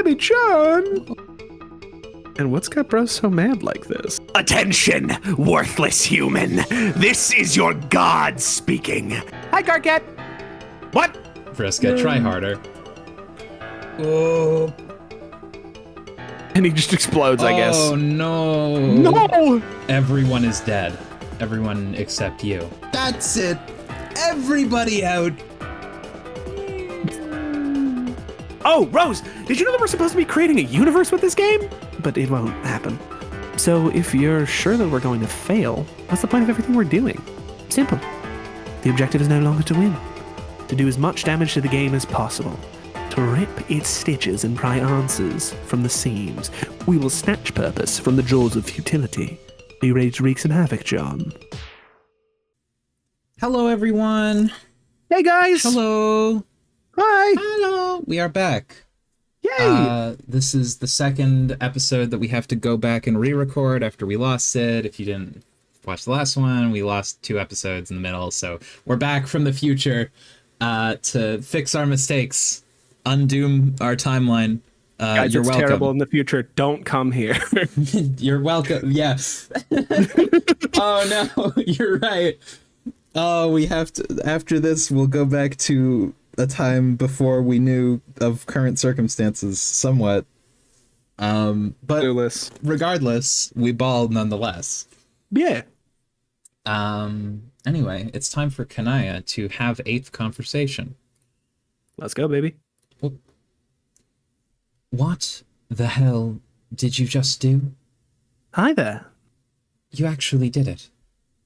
baby John! And what's got bro so mad like this? Attention, worthless human. This is your god speaking. Hi, Garget. What? Vriska, try harder. Oh. And he just explodes, I guess. Oh, no. No! Everyone is dead. Everyone except you. That's it. Everybody out. Oh, Rose, did you know that we're supposed to be creating a universe with this game? But it won't happen. So if you're sure that we're going to fail, what's the point of everything we're doing? Simple. The objective is no longer to win. To do as much damage to the game as possible. To rip its stitches and pry answers from the seams. We will snatch purpose from the jaws of futility. Are you ready to wreak some havoc, John? Hello, everyone. Hey, guys! Hello. Hi! Hello. We are back. Yay! This is the second episode that we have to go back and re-record after we lost Sid. If you didn't watch the last one, we lost 2 episodes in the middle, so we're back from the future to fix our mistakes, undo our timeline. Guys, you're it's welcome. terrible in the future. Don't come here. You're welcome. Yes. Oh no, you're right. Oh, we have to. After this, we'll go back to a time before we knew of current circumstances, somewhat. But Clueless. regardless, we balled nonetheless. Yeah. Anyway, it's time for Kanaya to have 8th conversation. Let's go, baby. What the hell did you just do? Hi there. You actually did it.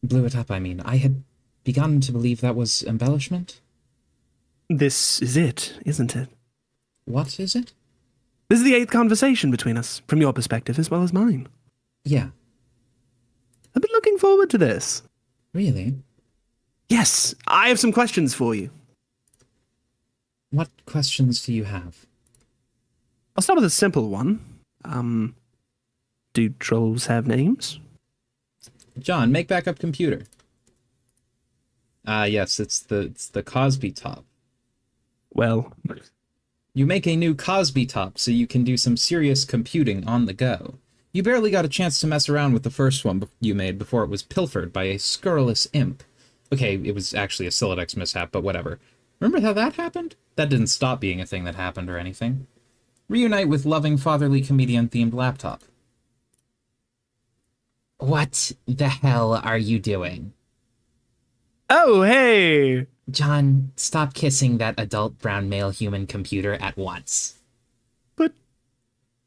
Blew it up, I mean. I had begun to believe that was embellishment. This is it, isn't it? What is it? This is the 8th conversation between us, from your perspective as well as mine. Yeah. I've been looking forward to this. Really? Yes, I have some questions for you. What questions do you have? I'll start with a simple one. Do trolls have names? John, make backup computer. Yes, it's the Cosby top. Well, You make a new Cosby top so you can do some serious computing on the go. You barely got a chance to mess around with the first one you made before it was pilfered by a scurrilous imp. Okay, it was actually a Silodex mishap, but whatever. Remember how that happened? That didn't stop being a thing that happened or anything. Reunite with loving fatherly comedian-themed laptop. What the hell are you doing? oh, hey! John, stop kissing that adult brown male human computer at once. But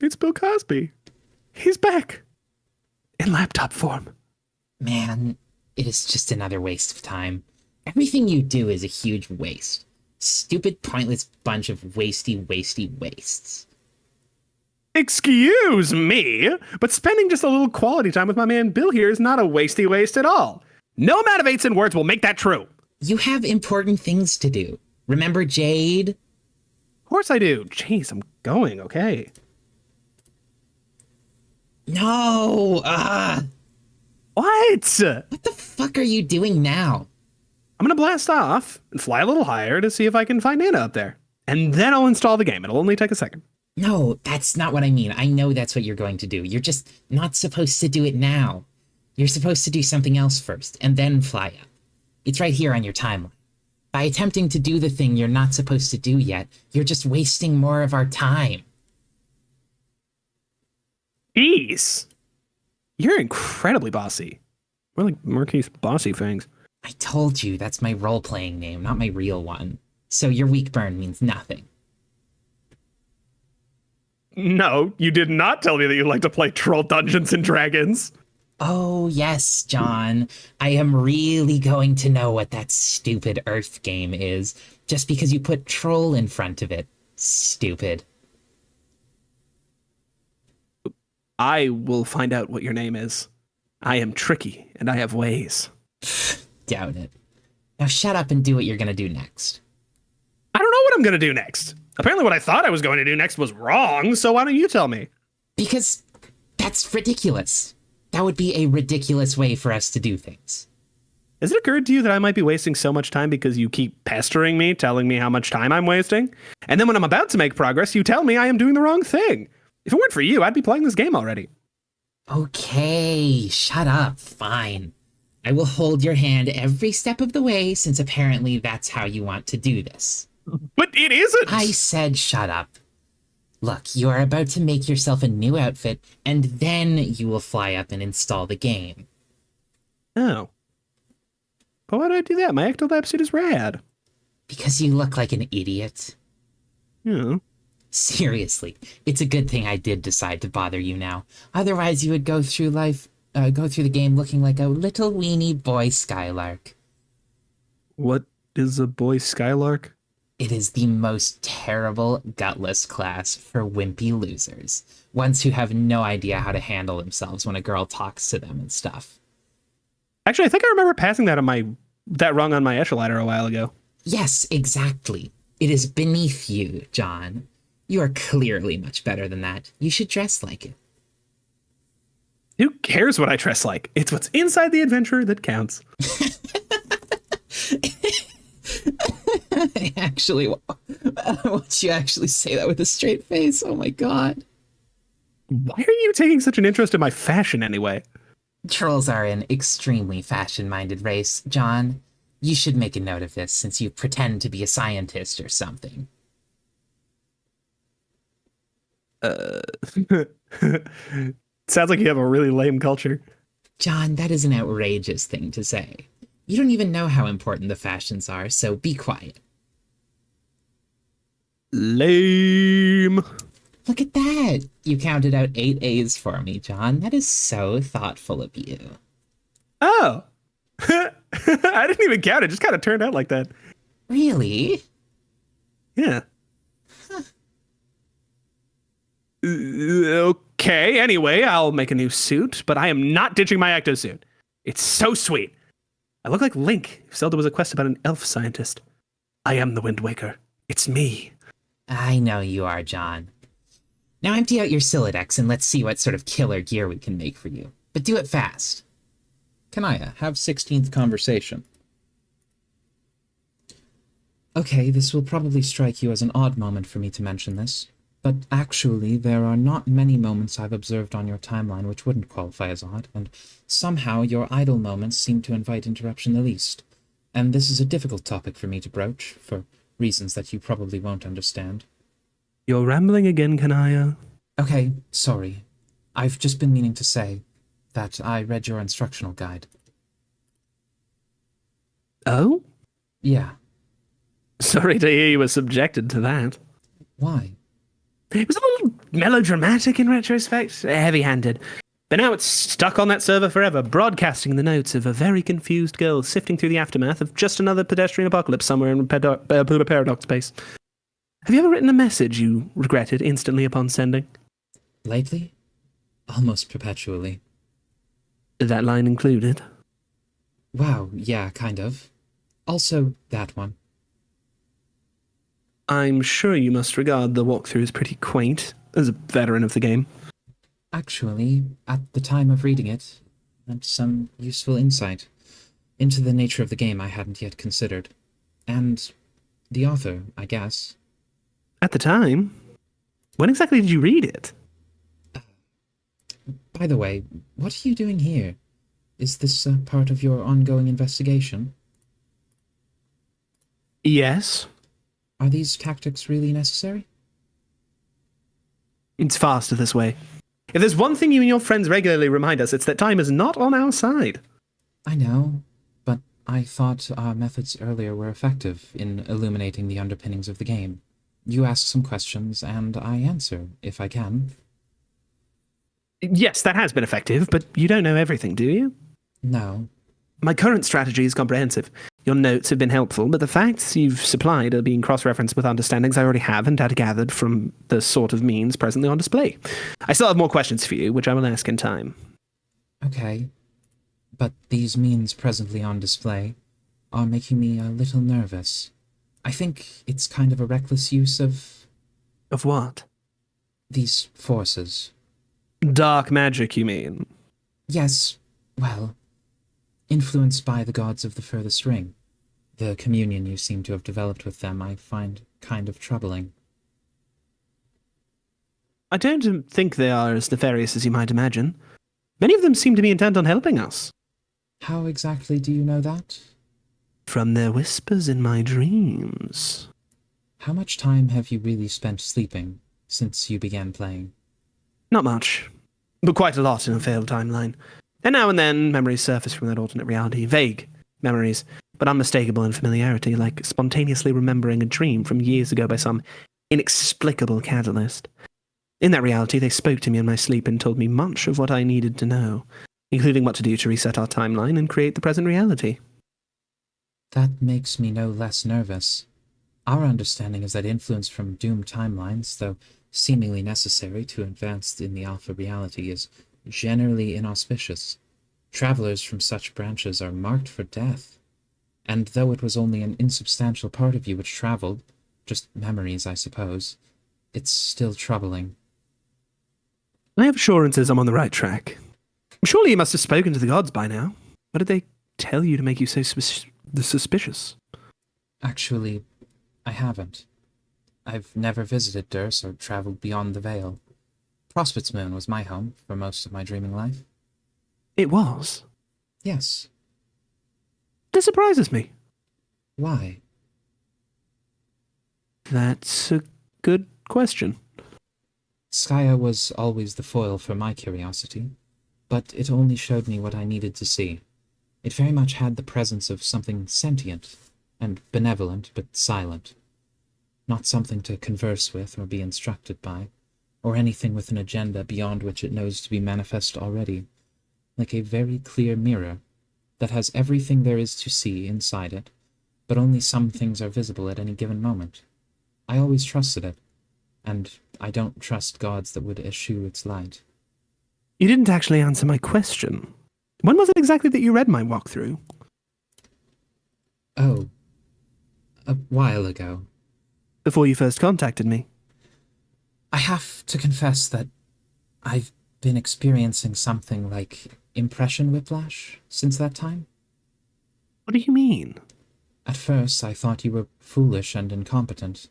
it's Bill Cosby. He's back. In laptop form. Man, it is just another waste of time. Everything you do is a huge waste. Stupid, pointless bunch of wasty wastes. Excuse me, but spending just a little quality time with my man Bill here is not a wasty waste at all. No amount of 8s and words will make that true. You have important things to do. Remember Jade? Of course I do. Jeez, I'm going, okay. No! What? What the fuck are you doing now? I'm gonna blast off and fly a little higher to see if I can find Nana up there. And then I'll install the game. It'll only take a second. No, that's not what I mean. I know that's what you're going to do. You're just not supposed to do it now. You're supposed to do something else first, and then fly up. It's right here on your timeline. By attempting to do the thing you're not supposed to do yet, you're just wasting more of our time. Jeez. You're incredibly bossy. We're like Murky's bossy things. I told you that's my role-playing name, not my real one. So your weak burn means nothing. No, you did not tell me that you like to play Troll Dungeons and Dragons. Oh, yes, John. I am really going to know what that stupid Earth game is, just because you put troll in front of it. Stupid. I will find out what your name is. I am tricky, and I have ways. Doubt it. Now shut up and do what you're gonna do next. I don't know what I'm going to do next. Apparently what I thought I was going to do next was wrong, so why don't you tell me? Because that's ridiculous. That would be a ridiculous way for us to do things. Has it occurred to you that I might be wasting so much time because you keep pestering me, telling me how much time I'm wasting? And then when I'm about to make progress, you tell me I am doing the wrong thing. If it weren't for you, I'd be playing this game already. Okay, shut up. Fine. I will hold your hand every step of the way, since apparently that's how you want to do this. But it isn't! I said shut up. Look, you are about to make yourself a new outfit, and then you will fly up and install the game. Oh. But why do I do that? My ectolab suit is rad. Because you look like an idiot. Yeah. Seriously, it's a good thing I did decide to bother you now. Otherwise, you would go through the game looking like a little weenie boy Skylark. What is a boy Skylark? It is the most terrible, gutless class for wimpy losers. Ones who have no idea how to handle themselves when a girl talks to them and stuff. Actually, I think I remember passing that rung on my echelon a while ago. Yes, exactly. It is beneath you, John. You are clearly much better than that. You should dress like it. Who cares what I dress like? It's what's inside the adventure that counts. Actually, once you actually say that with a straight face, oh my god. Why are you taking such an interest in my fashion anyway? Trolls are an extremely fashion-minded race, John. You should make a note of this, since you pretend to be a scientist or something. Sounds like you have a really lame culture. John, that is an outrageous thing to say. You don't even know how important the fashions are, so be quiet. Lame. Look at that! You counted out 8 A's for me, John. That is so thoughtful of you. Oh. I didn't even count. It just kind of turned out like that. Really? Yeah. Okay, anyway, I'll make a new suit, but I am not ditching my ecto suit. It's so sweet. I look like Link if Zelda was a quest about an elf scientist. I am the Wind Waker. It's me. I know you are, John. Now empty out your Silodex and let's see what sort of killer gear we can make for you. But do it fast. Kanaya, have 16th conversation. Okay, this will probably strike you as an odd moment for me to mention this, but actually there are not many moments I've observed on your timeline which wouldn't qualify as odd, and somehow your idle moments seem to invite interruption the least. And this is a difficult topic for me to broach, for reasons that you probably won't understand. You're rambling again, Kanaya. Okay, sorry. I've just been meaning to say that I read your instructional guide. Oh? Yeah. Sorry to hear you were subjected to that. Why? It was a little melodramatic in retrospect, heavy-handed. But now it's stuck on that server forever, broadcasting the notes of a very confused girl sifting through the aftermath of just another pedestrian apocalypse somewhere in paradox space. Have you ever written a message you regretted instantly upon sending? Lately? Almost perpetually. That line included? Wow, yeah, kind of. Also, that one. I'm sure you must regard the walkthrough as pretty quaint, as a veteran of the game. Actually, at the time of reading it, I had some useful insight into the nature of the game I hadn't yet considered. And the author, I guess. At the time? When exactly did you read it? By the way, what are you doing here? Is this part of your ongoing investigation? Yes. Are these tactics really necessary? It's faster this way. If there's one thing you and your friends regularly remind us, it's that time is not on our side. I know, but I thought our methods earlier were effective in illuminating the underpinnings of the game. You ask some questions, and I answer, if I can. Yes, that has been effective, but you don't know everything, do you? No. My current strategy is comprehensive. Your notes have been helpful, but the facts you've supplied are being cross-referenced with understandings I already have and data gathered from the sort of means presently on display. I still have more questions for you, which I will ask in time. Okay. But these means presently on display are making me a little nervous. I think it's kind of a reckless use of... Of what? These forces. Dark magic, you mean? Yes, well, Influenced by the gods of the furthest ring. The communion you seem to have developed with them I find kind of troubling. I don't think they are as nefarious as you might imagine. Many of them seem to be intent on helping us. How exactly do you know that? From their whispers in my dreams. How much time have you really spent sleeping since you began playing? Not much, but quite a lot in a failed timeline. And now and then, memories surface from that alternate reality. Vague memories, but unmistakable in familiarity, like spontaneously remembering a dream from years ago by some inexplicable catalyst. In that reality, they spoke to me in my sleep and told me much of what I needed to know, including what to do to reset our timeline and create the present reality. That makes me no less nervous. Our understanding is that influence from doomed timelines, though seemingly necessary to advance in the alpha reality, is generally inauspicious. Travelers from such branches are marked for death. And though it was only an insubstantial part of you which traveled, just memories, I suppose, it's still troubling. I have assurances I'm on the right track. Surely you must have spoken to the gods by now. What did they tell you to make you so suspicious? Actually, I haven't. I've never visited Durs or traveled beyond the Vale. Prospect's Moon was my home for most of my dreaming life. It was? Yes. This surprises me. Why? That's a good question. Skya was always the foil for my curiosity, but it only showed me what I needed to see. It very much had the presence of something sentient and benevolent but silent. Not something to converse with or be instructed by, or anything with an agenda beyond which it knows to be manifest already. Like a very clear mirror that has everything there is to see inside it, but only some things are visible at any given moment. I always trusted it, and I don't trust gods that would eschew its light. You didn't actually answer my question. When was it exactly that you read my walkthrough? Oh, a while ago. Before you first contacted me. I have to confess that I've been experiencing something like impression whiplash since that time. What do you mean? At first, I thought you were foolish and incompetent.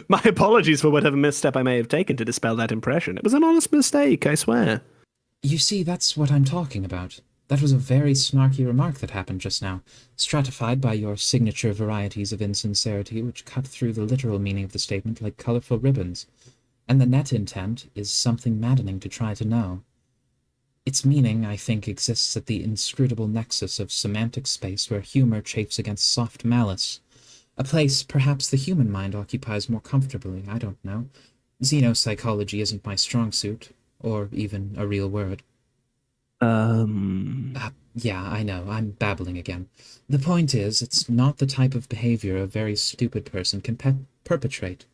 My apologies for whatever misstep I may have taken to dispel that impression. It was an honest mistake, I swear. You see, that's what I'm talking about. That was a very snarky remark that happened just now, stratified by your signature varieties of insincerity which cut through the literal meaning of the statement like colorful ribbons. And the net intent is something maddening to try to know. Its meaning, I think, exists at the inscrutable nexus of semantic space where humor chafes against soft malice. A place perhaps the human mind occupies more comfortably, I don't know. Xenopsychology isn't my strong suit, or even a real word. Yeah, I know, I'm babbling again. The point is, it's not the type of behavior a very stupid person can perpetrate.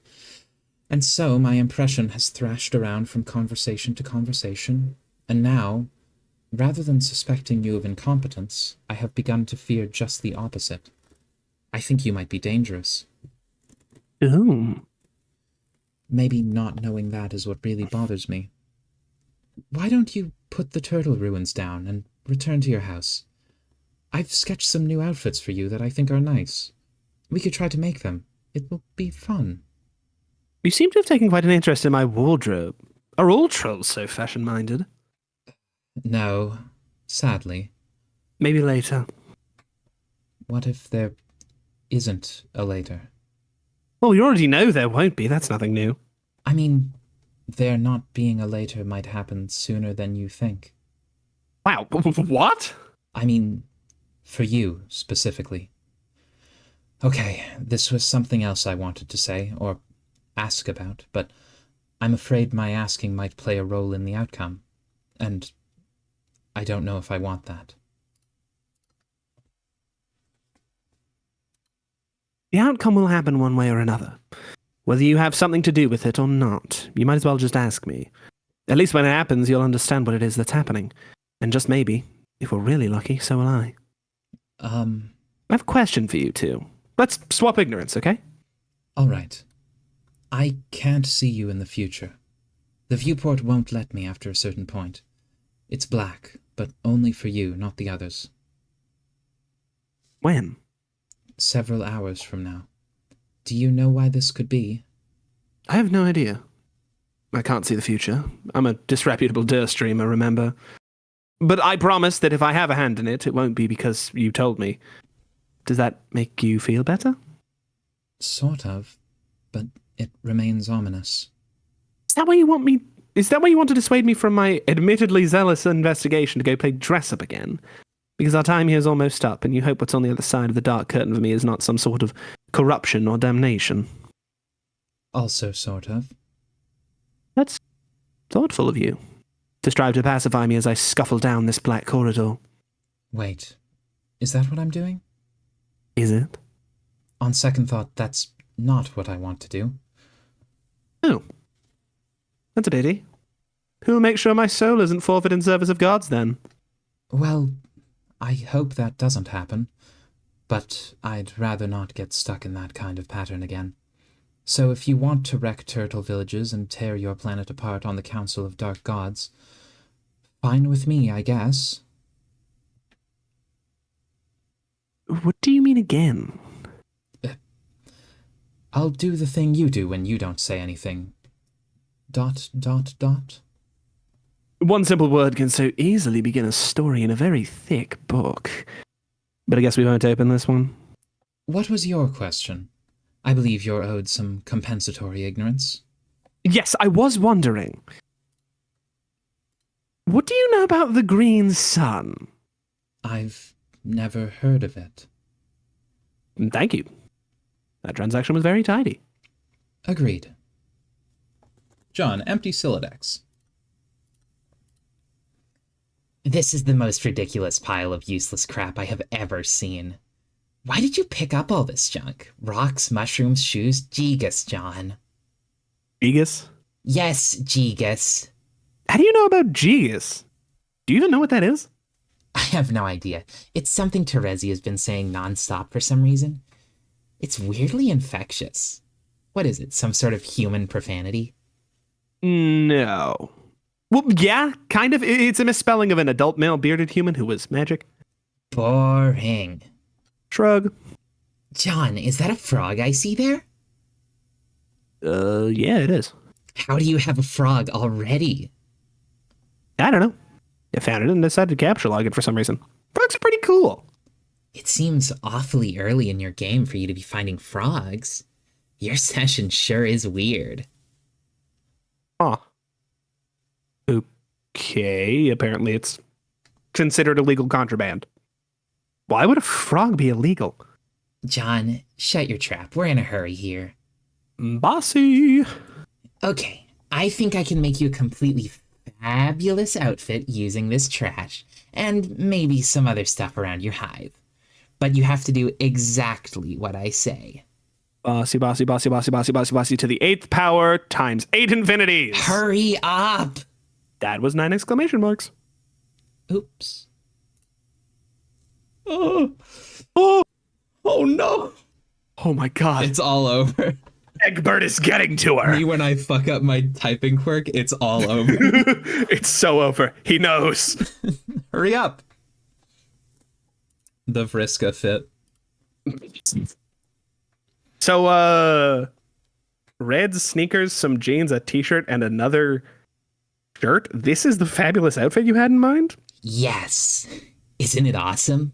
And so my impression has thrashed around from conversation to conversation, and now, rather than suspecting you of incompetence, I have begun to fear just the opposite. I think you might be dangerous. Ooh. Maybe not knowing that is what really bothers me. Why don't you put the turtle ruins down and return to your house? I've sketched some new outfits for you that I think are nice. We could try to make them. It will be fun. You seem to have taken quite an interest in my wardrobe. Are all trolls so fashion-minded? No, sadly. Maybe later. What if there isn't a later? Well, you already know there won't be. That's nothing new. I mean, there not being a later might happen sooner than you think. Wow, what? I mean, for you, specifically. Okay, this was something else I wanted to say, or ask about, but I'm afraid my asking might play a role in the outcome, and I don't know if I want that. The outcome will happen one way or another. Whether you have something to do with it or not, you might as well just ask me. At least when it happens, you'll understand what it is that's happening. And just maybe, if we're really lucky, so will I. I have a question for you two. Let's swap ignorance, okay? All right. I can't see you in the future. The viewport won't let me after a certain point. It's black, but only for you, not the others. When? Several hours from now. Do you know why this could be? I have no idea. I can't see the future. I'm a disreputable dirt streamer, remember? But I promise that if I have a hand in it, it won't be because you told me. Does that make you feel better? Sort of, but it remains ominous. Is that why you want me... Is that why you want to dissuade me from my admittedly zealous investigation to go play dress-up again? Because our time here is almost up, and you hope what's on the other side of the dark curtain for me is not some sort of corruption or damnation. Also sort of. That's thoughtful of you, to strive to pacify me as I scuffle down this black corridor. Wait, is that what I'm doing? Is it? On second thought, that's not what I want to do. Oh. That's a pity. Who'll make sure my soul isn't forfeit in service of gods, then? Well, I hope that doesn't happen, but I'd rather not get stuck in that kind of pattern again. So if you want to wreck turtle villages and tear your planet apart on the Council of Dark Gods, fine with me, I guess. What do you mean again? I'll do the thing you do when you don't say anything. ... One simple word can so easily begin a story in a very thick book. But I guess we won't open this one. What was your question? I believe you're owed some compensatory ignorance. Yes, I was wondering. What do you know about the Green Sun? I've never heard of it. Thank you. That transaction was very tidy. Agreed. John, empty Silodex. This is the most ridiculous pile of useless crap I have ever seen. Why did you pick up all this junk? Rocks, mushrooms, shoes, Gigas, John. Gigas? Yes, Gigas. How do you know about Gigas? Do you even know what that is? I have no idea. It's something Terezi has been saying nonstop for some reason. It's weirdly infectious. What is it, some sort of human profanity? No. Well, yeah, kind of. It's a misspelling of an adult male bearded human who was magic. Boring. Shrug. John, is that a frog I see there? Yeah, it is. How do you have a frog already? I don't know. I found it and decided to capture log it for some reason. Frogs are pretty cool. It seems awfully early in your game for you to be finding frogs. Your session sure is weird. Huh. Okay, apparently it's considered illegal contraband. Why would a frog be illegal? John, shut your trap. We're in a hurry here. Bossy. Okay, I think I can make you a completely fabulous outfit using this trash, and maybe some other stuff around your hive. But you have to do exactly what I say. Bossy, bossy, bossy, bossy, bossy, bossy, bossy to the 8th power times 8 infinities. Hurry up! That was 9 exclamation marks. Oops. Oh no! Oh my god. It's all over. Egbert is getting to her. Me when I fuck up my typing quirk, it's all over. It's so over. He knows. Hurry up! The Vriska fit. So, red sneakers, some jeans, a t-shirt, and another shirt. This is the fabulous outfit you had in mind? Yes. Isn't it awesome?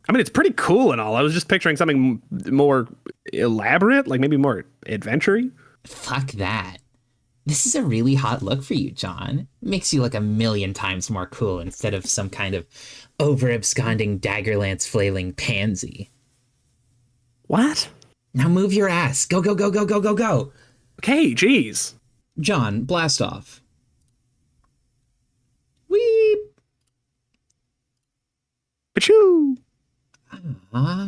I mean, it's pretty cool and all. I was just picturing something more elaborate, like maybe more adventure-y. Fuck that. This is a really hot look for you, John. Makes you look a million times more cool instead of some kind of over-absconding dagger-lance flailing pansy. What? Now move your ass. Go, go, go, go, go, go, go. Okay, jeez. John, blast off. Weep! Pachoo! Huh?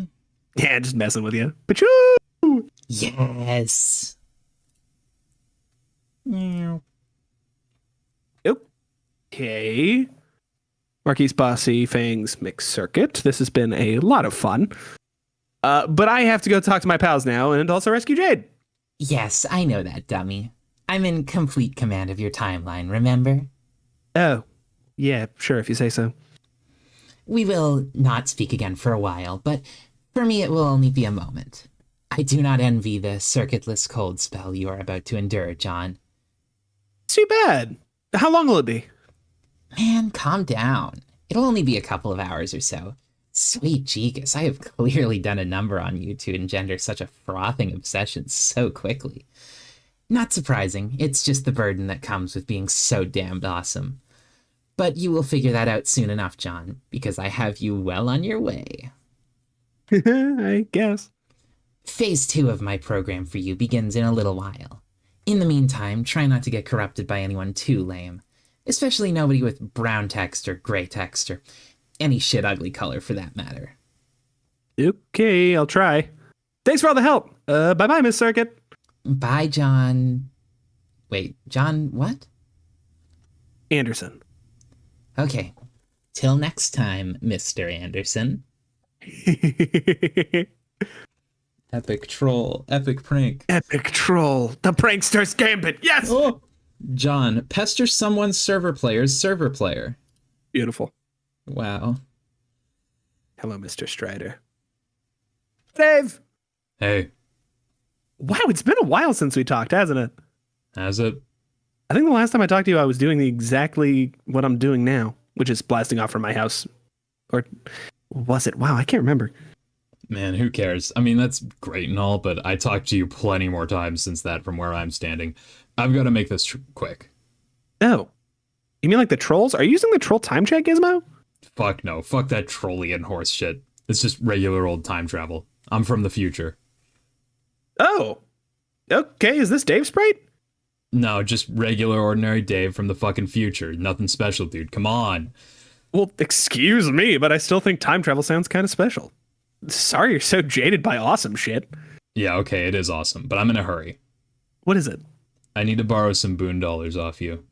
Yeah, just messing with you. Pachoo! Yes. Meow. Okay. Marquise Bossy Fang's Mixed Circuit. This has been a lot of fun. But I have to go talk to my pals now and also rescue Jade. Yes, I know that, dummy. I'm in complete command of your timeline, remember? Oh, Yeah, sure, if you say so. We will not speak again for a while, but for me it will only be a moment. I do not envy the circuitless cold spell you are about to endure, John. It's too bad. How long will it be? Man, calm down. It'll only be a couple of hours or so. Sweet Jesus, I have clearly done a number on you to engender such a frothing obsession so quickly. Not surprising, it's just the burden that comes with being so damned awesome. But you will figure that out soon enough, John, because I have you well on your way. I guess. Phase 2 of my program for you begins in a little while. In the meantime, try not to get corrupted by anyone too lame. Especially nobody with brown text or gray text or any shit ugly color for that matter. Okay, I'll try. Thanks for all the help. Bye-bye, Miss Circuit. Bye, John. Wait, John what? Anderson. Okay. Till next time, Mr. Anderson. Epic troll. Epic prank. Epic troll. The prankster's gambit. Yes! Oh! John, pester someone's server player's server player. Beautiful. Wow. Hello, Mr. Strider. Dave! Hey, Wow, it's been a while since we talked, hasn't it? has it? I think the last time I talked to you, I was doing exactly what I'm doing now, which is blasting off from my house. Or was it? Wow, I can't remember. Man, who cares? I mean, that's great and all, but I talked to you plenty more times since that from where I'm standing. I've got to make this quick. Oh. You mean like the trolls? Are you using the troll time check gizmo? Fuck no. Fuck that Trollian horse shit. It's just regular old time travel. I'm from the future. Oh. Okay, is this Dave Sprite? No, just regular ordinary Dave from the fucking future. Nothing special, dude. Come on. Well, excuse me, but I still think time travel sounds kind of special. Sorry you're so jaded by awesome shit. Yeah, okay, it is awesome, but I'm in a hurry. What is it? I need to borrow some boon dollars off you.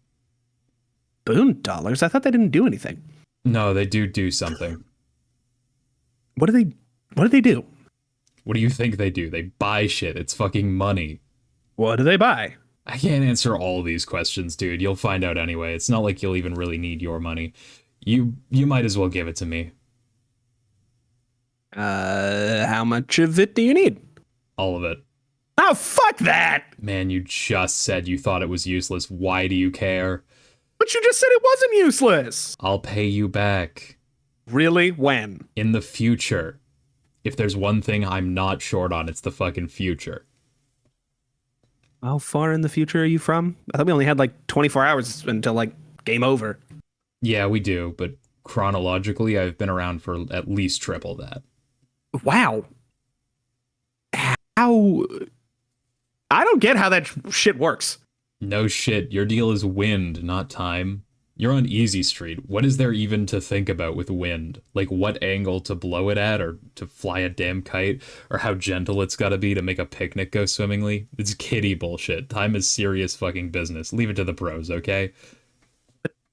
Boon dollars? I thought they didn't do anything. No, they do something. What do they do? What do you think they do? They buy shit. It's fucking money. What do they buy? I can't answer all these questions, dude. You'll find out anyway. It's not like you'll even really need your money. You might as well give it to me. How much of it do you need? All of it. Oh, fuck that! Man, you just said you thought it was useless. Why do you care? But you just said it wasn't useless! I'll pay you back. Really? When? In the future. If there's one thing I'm not short on, it's the fucking future. How far in the future are you from? I thought we only had like 24 hours until like game over. Yeah, we do, but chronologically, I've been around for at least triple that. Wow. How? I don't get how that shit works. No shit, your deal is wind, not time. You're on Easy Street. What is there even to think about with wind? Like what angle to blow it at, or to fly a damn kite, or how gentle it's gotta be to make a picnic go swimmingly? It's kiddie bullshit. Time is serious fucking business. Leave it to the pros, okay?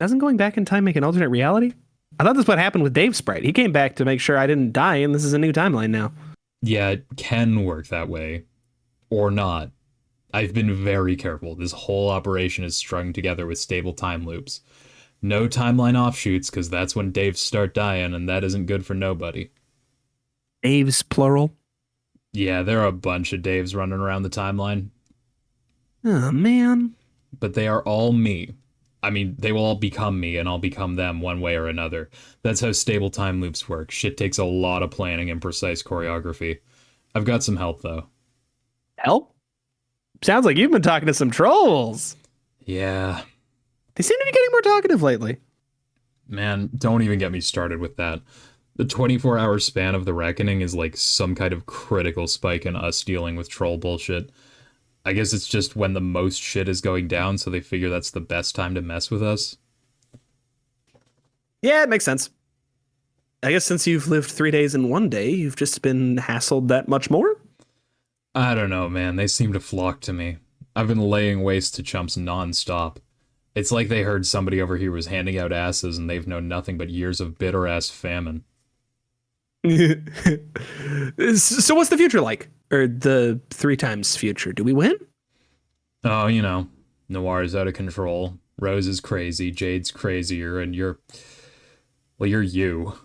Doesn't going back in time make an alternate reality? I thought that's what happened with Dave Sprite. He came back to make sure I didn't die, and this is a new timeline now. Yeah, it can work that way. Or not. I've been very careful. This whole operation is strung together with stable time loops. No timeline offshoots, because that's when Daves start dying, and that isn't good for nobody. Daves, plural? Yeah, there are a bunch of Daves running around the timeline. Oh, man. But they are all me. I mean, they will all become me, and I'll become them one way or another. That's how stable time loops work. Shit takes a lot of planning and precise choreography. I've got some help, though. Help? Sounds like you've been talking to some trolls. Yeah. They seem to be getting more talkative lately. Man, don't even get me started with that. The 24-hour span of the reckoning is like some kind of critical spike in us dealing with troll bullshit. I guess it's just when the most shit is going down, so they figure that's the best time to mess with us. Yeah, it makes sense. I guess since you've lived 3 days in one day, you've just been hassled that much more? I don't know, man. They seem to flock to me. I've been laying waste to chumps non-stop. It's like they heard somebody over here was handing out asses and they've known nothing but years of bitter-ass famine. So what's the future like? Or the 3 times future? Do we win? Oh, you know, Noir is out of control. Rose is crazy, Jade's crazier, and you're you.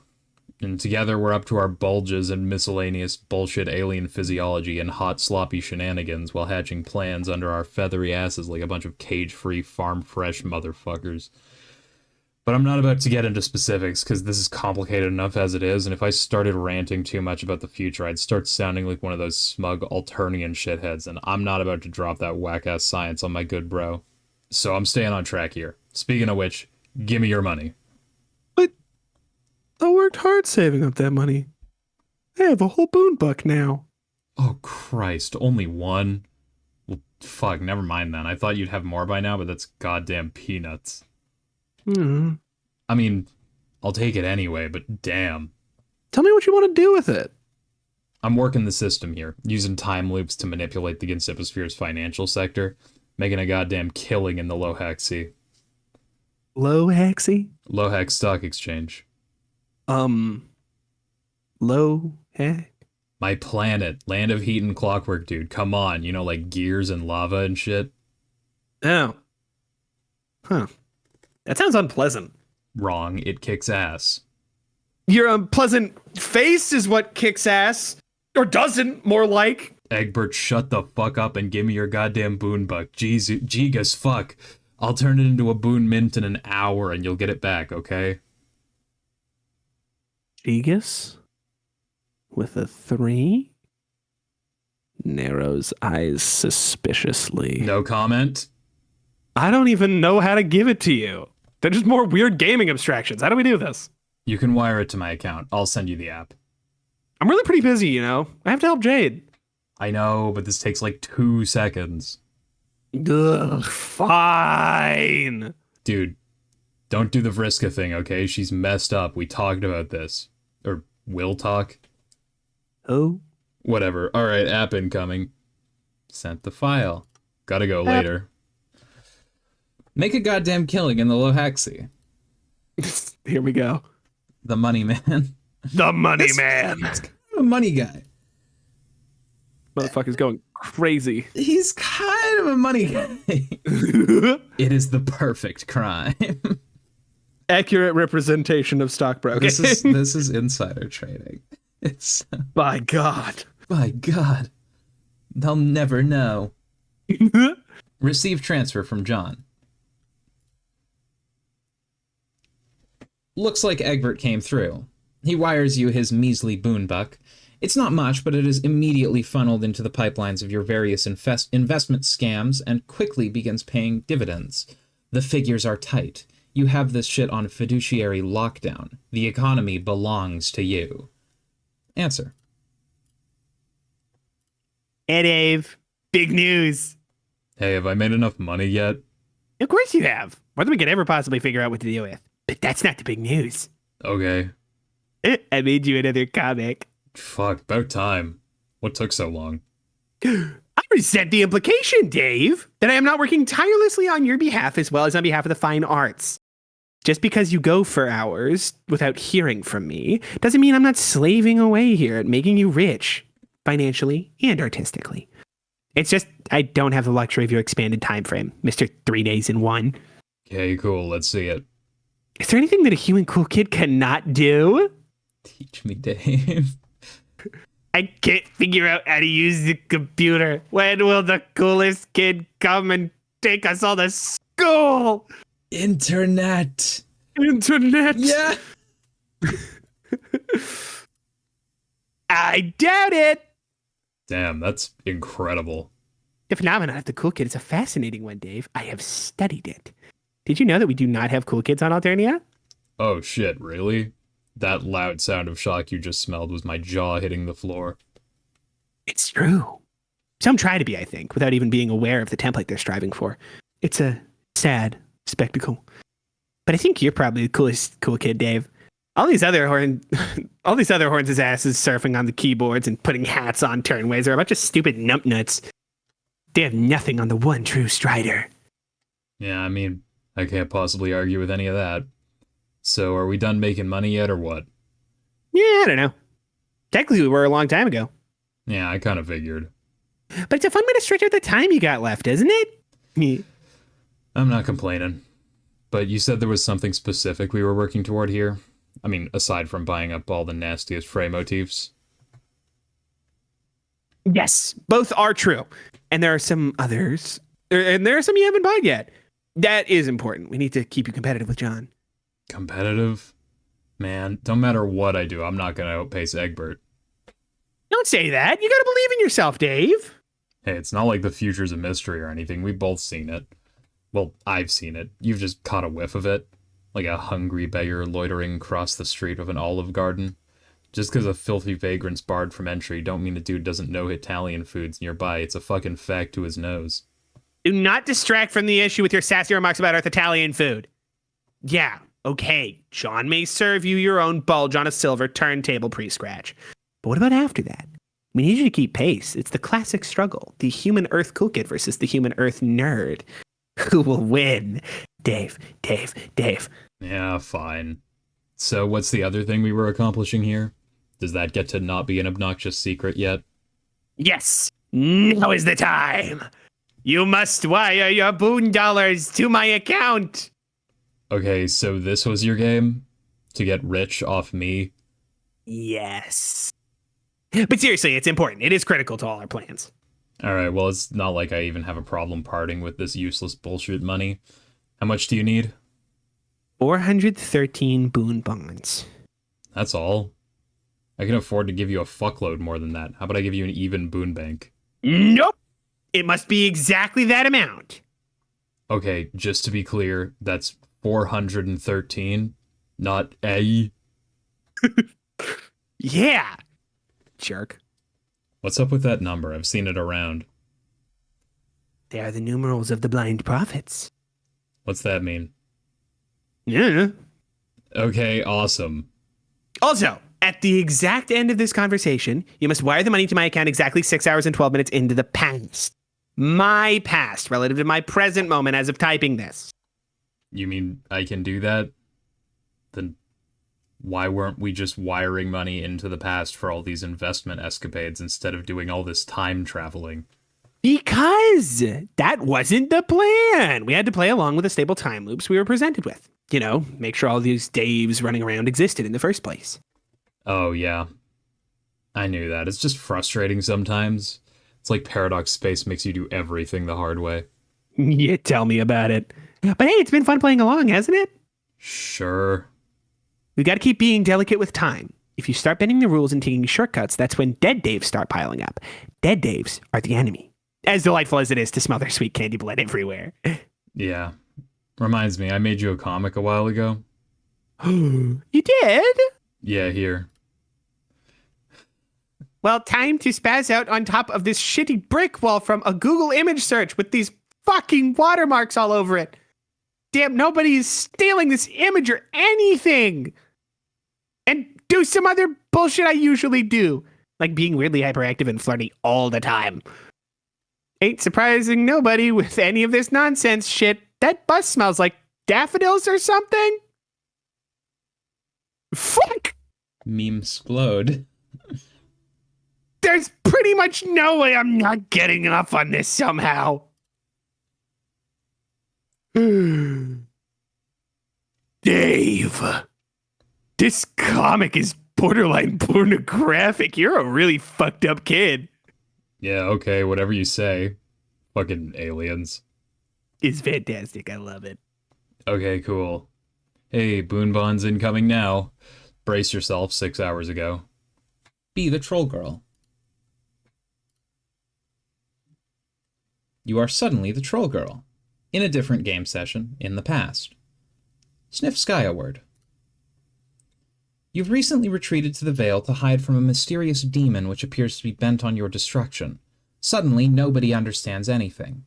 And together we're up to our bulges and miscellaneous bullshit alien physiology and hot sloppy shenanigans while hatching plans under our feathery asses like a bunch of cage-free farm-fresh motherfuckers. But I'm not about to get into specifics because this is complicated enough as it is, and if I started ranting too much about the future, I'd start sounding like one of those smug Alternian shitheads, and I'm not about to drop that whack-ass science on my good bro. So I'm staying on track here. Speaking of which, give me your money. But I worked hard saving up that money. I have a whole boon buck now. Oh, Christ, only one? Well, fuck, never mind then. I thought you'd have more by now, but that's goddamn peanuts. Hmm. I mean, I'll take it anyway, but damn. Tell me what you want to do with it. I'm working the system here, using time loops to manipulate the Ginsiposphere's financial sector, making a goddamn killing in the Lohaxi. Lohaxi? Lohax Stock Exchange. Lohax? My planet, land of heat and clockwork, dude. Come on, you know, like gears and lava and shit? Oh. Huh. That sounds unpleasant. Wrong, it kicks ass. Your unpleasant face is what kicks ass. Or doesn't, more like. Egbert, shut the fuck up and give me your goddamn boon buck. Jeez, fuck. I'll turn it into a boon mint in an hour and you'll get it back, okay? Gigas? With a 3? Narrows eyes suspiciously. No comment? I don't even know how to give it to you. They're just more weird gaming abstractions. How do we do this? You can wire it to my account. I'll send you the app. I'm really pretty busy, you know. I have to help Jade. I know, but this takes like 2 seconds. Ugh, fine. Dude, don't do the Vriska thing, okay? She's messed up. We talked about this. Or will talk. Oh? Whatever. Alright, app incoming. Sent the file. Gotta go later. Make a goddamn killing in the Lohaxi. Here we go. The money man. The money man. A money guy. Motherfucker's going crazy. He's kind of a money guy. It is the perfect crime. Accurate representation of stockbroking. This is insider trading. It's By God. by God. They'll never know. Receive transfer from John. Looks like Egbert came through. He wires you his measly boon buck. It's not much, but it is immediately funneled into the pipelines of your various investment scams and quickly begins paying dividends. The figures are tight. You have this shit on fiduciary lockdown. The economy belongs to you. Answer. Hey, Dave. Big news. Hey, have I made enough money yet? Of course you have. More than we could ever possibly figure out what to do with. But that's not the big news. Okay. I made you another comic. Fuck, about time. What took so long? I resent the implication, Dave, that I am not working tirelessly on your behalf as well as on behalf of the fine arts. Just because you go for hours without hearing from me doesn't mean I'm not slaving away here at making you rich, financially and artistically. It's just I don't have the luxury of your expanded time frame, Mr. 3 days in 1. Okay, cool, let's see it. Is there anything that a human cool kid cannot do? Teach me, Dave. I can't figure out how to use the computer. When will the coolest kid come and take us all to school? Internet. Internet? Yeah. I doubt it. Damn, that's incredible. The phenomenon of the cool kid is a fascinating one, Dave. I have studied it. Did you know that we do not have cool kids on Alternia? Oh shit, really? That loud sound of shock you just smelled was my jaw hitting the floor. It's true. Some try to be, I think, without even being aware of the template they're striving for. It's a sad spectacle. But I think you're probably the coolest cool kid, Dave. All these other horns' asses surfing on the keyboards and putting hats on turnways are a bunch of stupid numpnuts. They have nothing on the one true Strider. Yeah, I mean, I can't possibly argue with any of that. So, are we done making money yet, or what? Yeah, I don't know. Technically, we were a long time ago. Yeah, I kind of figured. But it's a fun way to stretch out the time you got left, isn't it? I'm not complaining. But you said there was something specific we were working toward here? I mean, aside from buying up all the nastiest Frey motifs. Yes, both are true. And there are some others. And there are some you haven't bought yet. That is important. We need to keep you competitive with John. Competitive? Man, don't matter what I do, I'm not gonna outpace Egbert. Don't say that. You gotta believe in yourself, Dave. Hey, it's not like the future's a mystery or anything. We've both seen it. Well, I've seen it. You've just caught a whiff of it. Like a hungry beggar loitering across the street of an olive garden. Just because a filthy vagrant's barred from entry don't mean the dude doesn't know Italian foods nearby. It's a fucking fact to his nose. Do not distract from the issue with your sassy remarks about Earth Italian food. Yeah, okay. John may serve you your own bulge on a silver turntable pre-scratch. But what about after that? We need you to keep pace. It's the classic struggle. The human Earth cool kid versus the human Earth nerd. Who will win? Dave. Yeah, fine. So what's the other thing we were accomplishing here? Does that get to not be an obnoxious secret yet? Yes, now is the time. You must wire your boon dollars to my account. Okay, so this was your game? To get rich off me? Yes. But seriously, it's important. It is critical to all our plans. Alright, well, it's not like I even have a problem parting with this useless bullshit money. How much do you need? 413 boon bonds. That's all. I can afford to give you a fuckload more than that. How about I give you an even boon bank? Nope. It must be exactly that amount. Okay, just to be clear, that's 413, not A. Yeah. Jerk. What's up with that number? I've seen it around. They are the numerals of the blind prophets. What's that mean? Yeah. Okay, awesome. Also, at the exact end of this conversation, you must wire the money to my account exactly 6 hours and 12 minutes into the past. My past, relative to my present moment as of typing this. You mean I can do that? Then why weren't we just wiring money into the past for all these investment escapades instead of doing all this time traveling? Because that wasn't the plan. We had to play along with the stable time loops we were presented with. You know, make sure all these Daves running around existed in the first place. Oh, yeah. I knew that. It's just frustrating sometimes. It's like Paradox Space makes you do everything the hard way. You tell me about it. But hey, it's been fun playing along, hasn't it? Sure. We've got to keep being delicate with time. If you start bending the rules and taking shortcuts, that's when dead Daves start piling up. Dead Daves are the enemy. As delightful as it is to smell their sweet candy blood everywhere. Yeah. Reminds me, I made you a comic a while ago. You did? Yeah, here. Well, time to spaz out on top of this shitty brick wall from a Google image search with these fucking watermarks all over it. Damn, nobody's stealing this image or anything. And do some other bullshit I usually do, like being weirdly hyperactive and flirty all the time. Ain't surprising nobody with any of this nonsense shit. That bus smells like daffodils or something. Fuck! Meme explode. There's pretty much no way I'm not getting off on this somehow. Dave, this comic is borderline pornographic. You're a really fucked up kid. Yeah, okay, whatever you say. Fucking aliens. It's fantastic. I love it. Okay, cool. Hey, Boon Bonds incoming now. Brace yourself 6 hours ago. Be the troll girl. You are suddenly the troll girl. In a different game session, in the past. Sniff Skyward. You've recently retreated to the Vale to hide from a mysterious demon which appears to be bent on your destruction. Suddenly, nobody understands anything.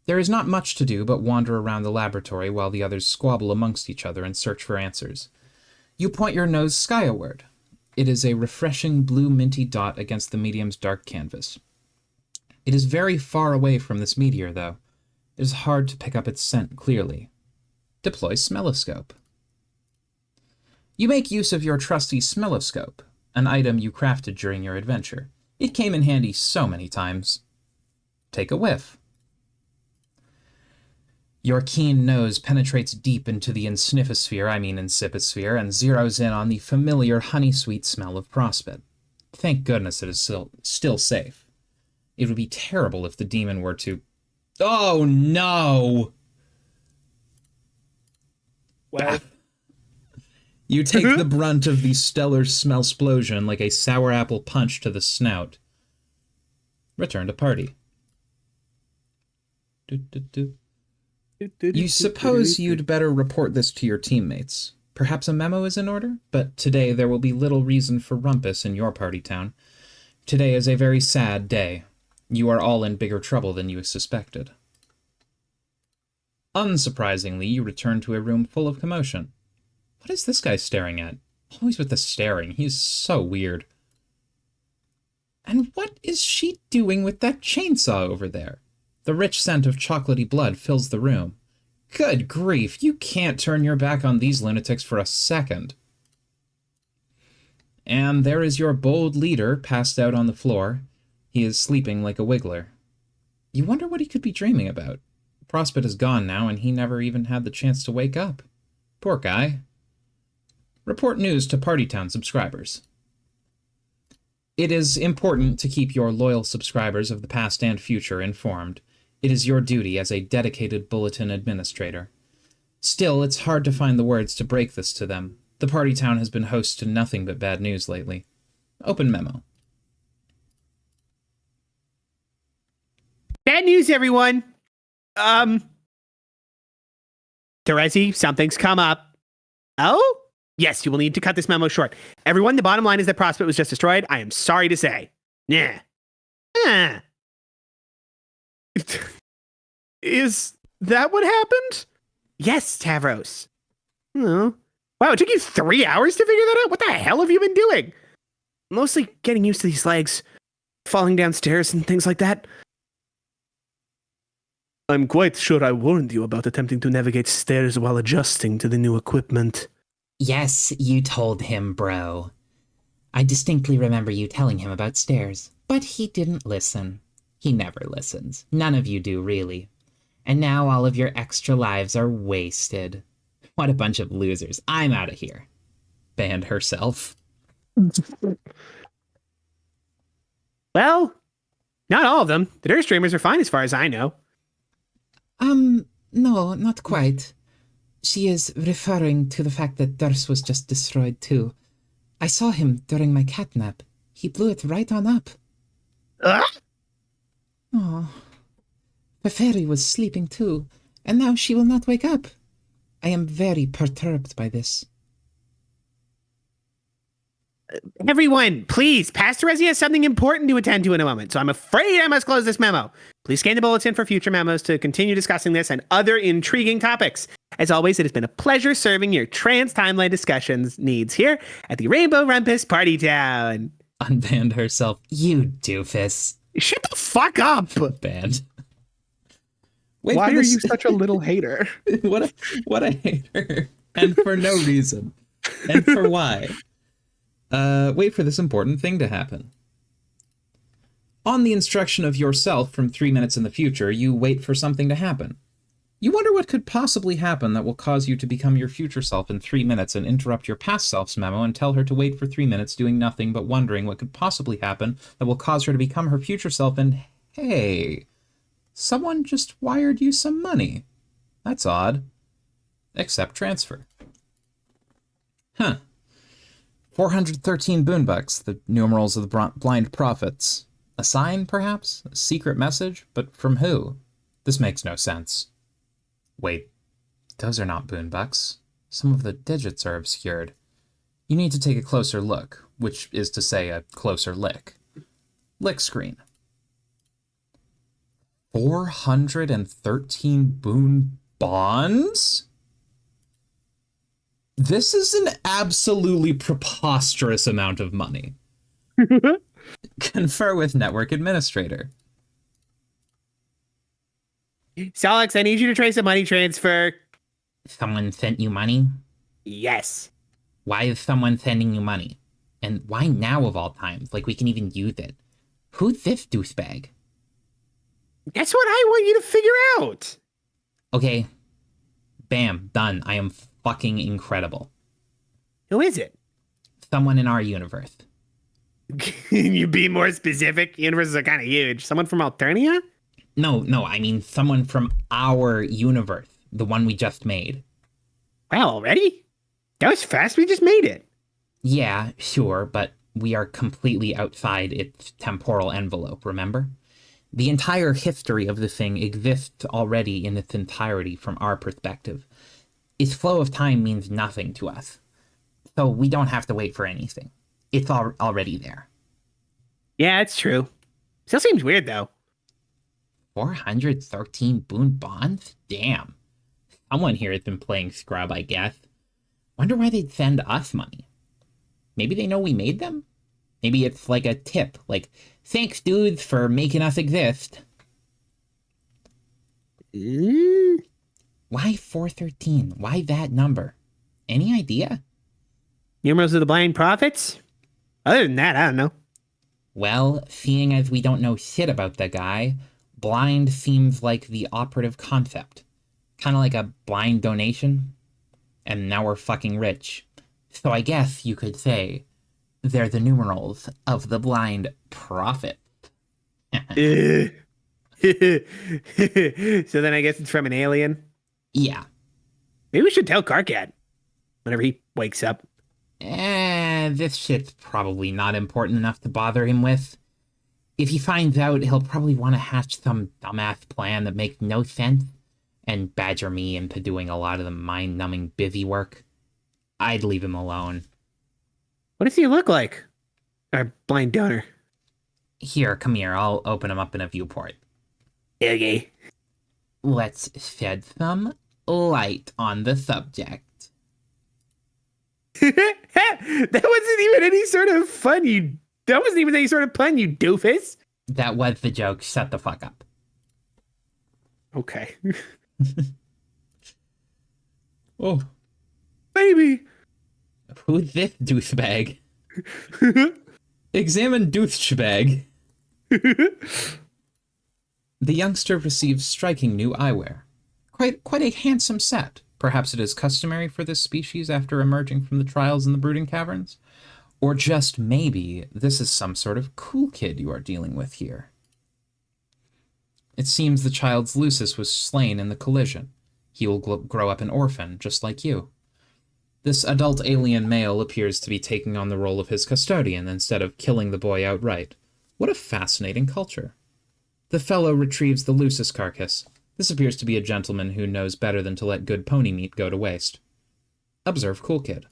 There is not much to do but wander around the laboratory while the others squabble amongst each other and search for answers. You point your nose skyward. It is a refreshing blue minty dot against the medium's dark canvas. It is very far away from this meteor, though. It is hard to pick up its scent clearly. Deploy Smelloscope. You make use of your trusty Smelloscope, an item you crafted during your adventure. It came in handy so many times. Take a whiff. Your keen nose penetrates deep into the insniffosphere, insiposphere, and zeroes in on the familiar honey-sweet smell of Prospet. Thank goodness it is still safe. It would be terrible if the demon were to... Oh, no! Well, You take the brunt of the stellar smell-splosion like a sour apple punch to the snout. Return to party. You suppose you'd better report this to your teammates. Perhaps a memo is in order? But today there will be little reason for rumpus in your party town. Today is a very sad day. You are all in bigger trouble than you suspected. Unsurprisingly, you return to a room full of commotion. What is this guy staring at? Always with the staring. He's so weird. And what is she doing with that chainsaw over there? The rich scent of chocolatey blood fills the room. Good grief, you can't turn your back on these lunatics for a second. And there is your bold leader passed out on the floor. He is sleeping like a wiggler. You wonder what he could be dreaming about. Prospet is gone now, and he never even had the chance to wake up. Poor guy. Report news to Partytown subscribers. It is important to keep your loyal subscribers of the past and future informed. It is your duty as a dedicated bulletin administrator. Still, it's hard to find the words to break this to them. The Partytown has been host to nothing but bad news lately. Open memo. bad news, everyone. Terezi, something's come up. Oh? Yes, you will need to cut this memo short. Everyone, the bottom line is that Prospect was just destroyed. I am sorry to say. Yeah. Is that what happened? Yes, Tavros. Oh. Wow, it took you 3 hours to figure that out? What the hell have you been doing? Mostly getting used to these legs, falling downstairs and things like that. I'm quite sure I warned you about attempting to navigate stairs while adjusting to the new equipment. Yes, you told him, bro. I distinctly remember you telling him about stairs, but he didn't listen. He never listens. None of you do, really. And now all of your extra lives are wasted. What a bunch of losers. I'm out of here. Banned herself. Well, not all of them. The Dirt streamers are fine as far as I know. No, not quite. She is referring to the fact that Durst was just destroyed too. I saw him during my catnap. He blew it right on up. Oh. The fairy was sleeping too, and now she will not wake up. I am very perturbed by this. Everyone, please, Pastor Rezi has something important to attend to in a moment, so I'm afraid I must close this memo. Please scan the bulletin for future memos to continue discussing this and other intriguing topics. As always, it has been a pleasure serving your trans timeline discussions needs here at the Rainbow Rumpus Party Town. Unbanned herself. You doofus. Shut the fuck up! Banned. Wait, Why are you such a little hater? what a hater. And for no reason. And for why? Wait for this important thing to happen. On the instruction of yourself from 3 minutes in the future, you wait for something to happen. You wonder what could possibly happen that will cause you to become your future self in 3 minutes and interrupt your past self's memo and tell her to wait for 3 minutes doing nothing but wondering what could possibly happen that will cause her to become her future self and, hey, someone just wired you some money. That's odd. Accept transfer. Huh. 413 boonbucks, the numerals of the blind prophets. A sign, perhaps? A secret message? But from who? This makes no sense. Wait, those are not boonbucks. Some of the digits are obscured. You need to take a closer look, which is to say a closer lick. Lick screen. 413 boon bonds? This is an absolutely preposterous amount of money. Confer with network administrator. Solix, I need you to trace a money transfer. Someone sent you money? Yes. Why is someone sending you money? And why now of all times? Like we can even use it. Who's this douchebag? That's what I want you to figure out. Okay, Bam, done. I am fucking incredible. Who is it? Someone in our universe. Can you be more specific? Universes are kind of huge. Someone from Alternia? No, I mean someone from our universe, the one we just made. Wow, already? That was fast. We just made it. Yeah, sure, but we are completely outside its temporal envelope, remember? The entire history of the thing exists already in its entirety from our perspective. Its flow of time means nothing to us. So we don't have to wait for anything. It's already there. Yeah, it's true. Still seems weird, though. 413 boon bonds? Damn. Someone here has been playing Scrub, I guess. Wonder why they'd send us money. Maybe they know we made them? Maybe it's like a tip, like, thanks, dudes, for making us exist. Why 413? Why that number? Any idea? Numerals of the Blind Prophets? Other than that, I don't know. Well, seeing as we don't know shit about the guy, blind seems like the operative concept. Kind of like a blind donation. And now we're fucking rich. So I guess you could say they're the numerals of the blind prophet. So then I guess it's from an alien. Yeah. Maybe we should tell Carcat whenever he wakes up. This shit's probably not important enough to bother him with. If he finds out, he'll probably want to hatch some dumbass plan that makes no sense and badger me into doing a lot of the mind-numbing busy work. I'd leave him alone. What does he look like? Our blind donor. Here, come here, I'll open him up in a viewport. Okay. Let's shed some light on the subject. That wasn't even any sort of fun, That wasn't even any sort of pun, you doofus. That was the joke, shut the fuck up. Okay. Oh, Baby. Who's this douchebag? examine douchebag. The youngster receives striking new eyewear. Quite a handsome set. Perhaps it is customary for this species after emerging from the trials in the brooding caverns? Or just maybe this is some sort of cool kid you are dealing with here. It seems the child's Lucis was slain in the collision. He will grow up an orphan, just like you. This adult alien male appears to be taking on the role of his custodian instead of killing the boy outright. What a fascinating culture. The fellow retrieves the Lucis carcass. This appears to be a gentleman who knows better than to let good pony meat go to waste. Observe Cool Kid.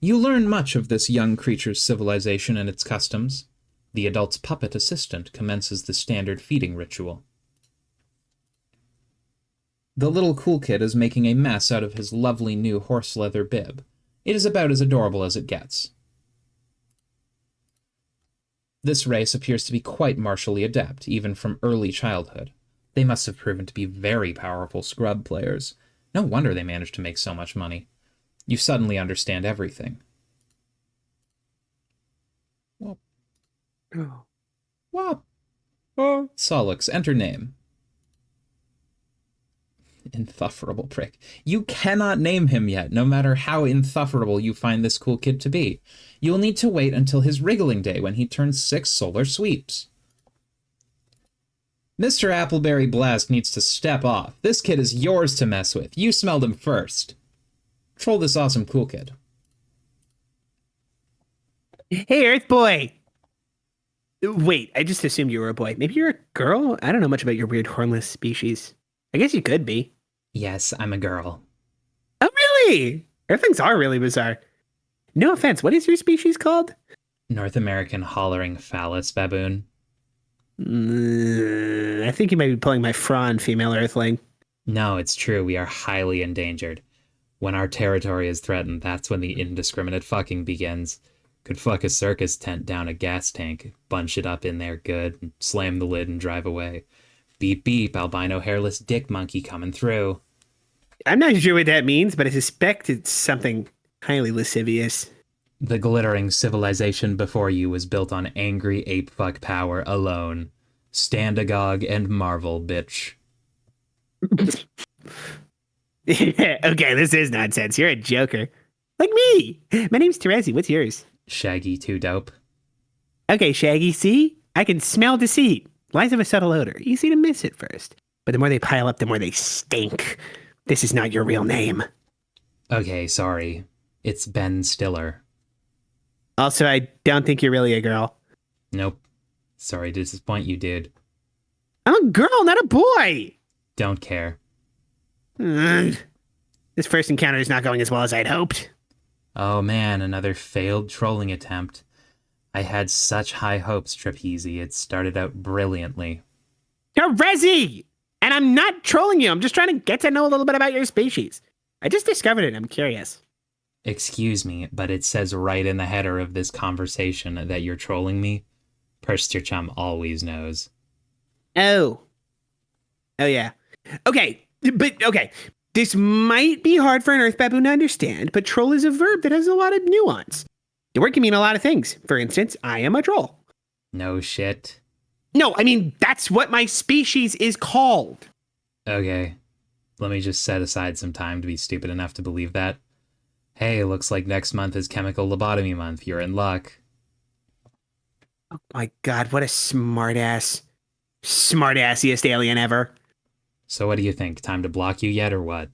You learn much of this young creature's civilization and its customs. The adult's puppet assistant commences the standard feeding ritual. The little Cool Kid is making a mess out of his lovely new horse leather bib. It is about as adorable as it gets. This race appears to be quite martially adept, even from early childhood. They must have proven to be very powerful scrub players. No wonder they managed to make so much money. You suddenly understand everything. Whoop. Whoop. Solix, enter name. Insufferable prick. You cannot name him yet, no matter how insufferable you find this cool kid to be. You'll need to wait until his wriggling day when he turns 6 solar sweeps. Mr. Appleberry Blast needs to step off. This kid is yours to mess with. You smelled him first. Troll this awesome cool kid. Hey, Earth Boy. Wait, I just assumed you were a boy. Maybe you're a girl? I don't know much about your weird hornless species. I guess you could be. Yes, I'm a girl. Oh, really? Earthlings are really bizarre. No offense, what is your species called? North American hollering phallus baboon. I think you might be pulling my fraud, female Earthling. No, it's true. We are highly endangered. When our territory is threatened, that's when the indiscriminate fucking begins. Could fuck a circus tent down a gas tank, bunch it up in there good, and slam the lid and drive away. Beep beep, albino hairless dick monkey coming through. I'm not sure what that means, but I suspect it's something highly lascivious. The glittering civilization before you was built on angry ape fuck power alone. Stand agog and marvel, bitch. Okay, this is nonsense. You're a joker. Like me. My name's Terezi. What's yours? Shaggy too dope. Okay, Shaggy, see? I can smell deceit. Lies have a subtle odor. Easy to miss at first. But the more they pile up, the more they stink. This is not your real name. Okay, sorry. It's Ben Stiller. Also, I don't think you're really a girl. Nope. Sorry to disappoint you, dude. I'm a girl, not a boy. Don't care. Ugh. This first encounter is not going as well as I'd hoped. Oh man, another failed trolling attempt. I had such high hopes, Trapeze. It started out brilliantly. Terezi! And I'm not trolling you. I'm just trying to get to know a little bit about your species. I just discovered it. I'm curious. Excuse me, but it says right in the header of this conversation that you're trolling me. Pursed your chum always knows. Oh. Oh, yeah. Okay. But, okay. This might be hard for an earth baboon to understand, but troll is a verb that has a lot of nuance. The word can mean a lot of things. For instance, I am a troll. No shit. No, I mean, that's what my species is called. Okay. Let me just set aside some time to be stupid enough to believe that. Hey, looks like next month is chemical lobotomy month. You're in luck. Oh my god, what a smartassiest alien ever. So what do you think? Time to block you yet or what?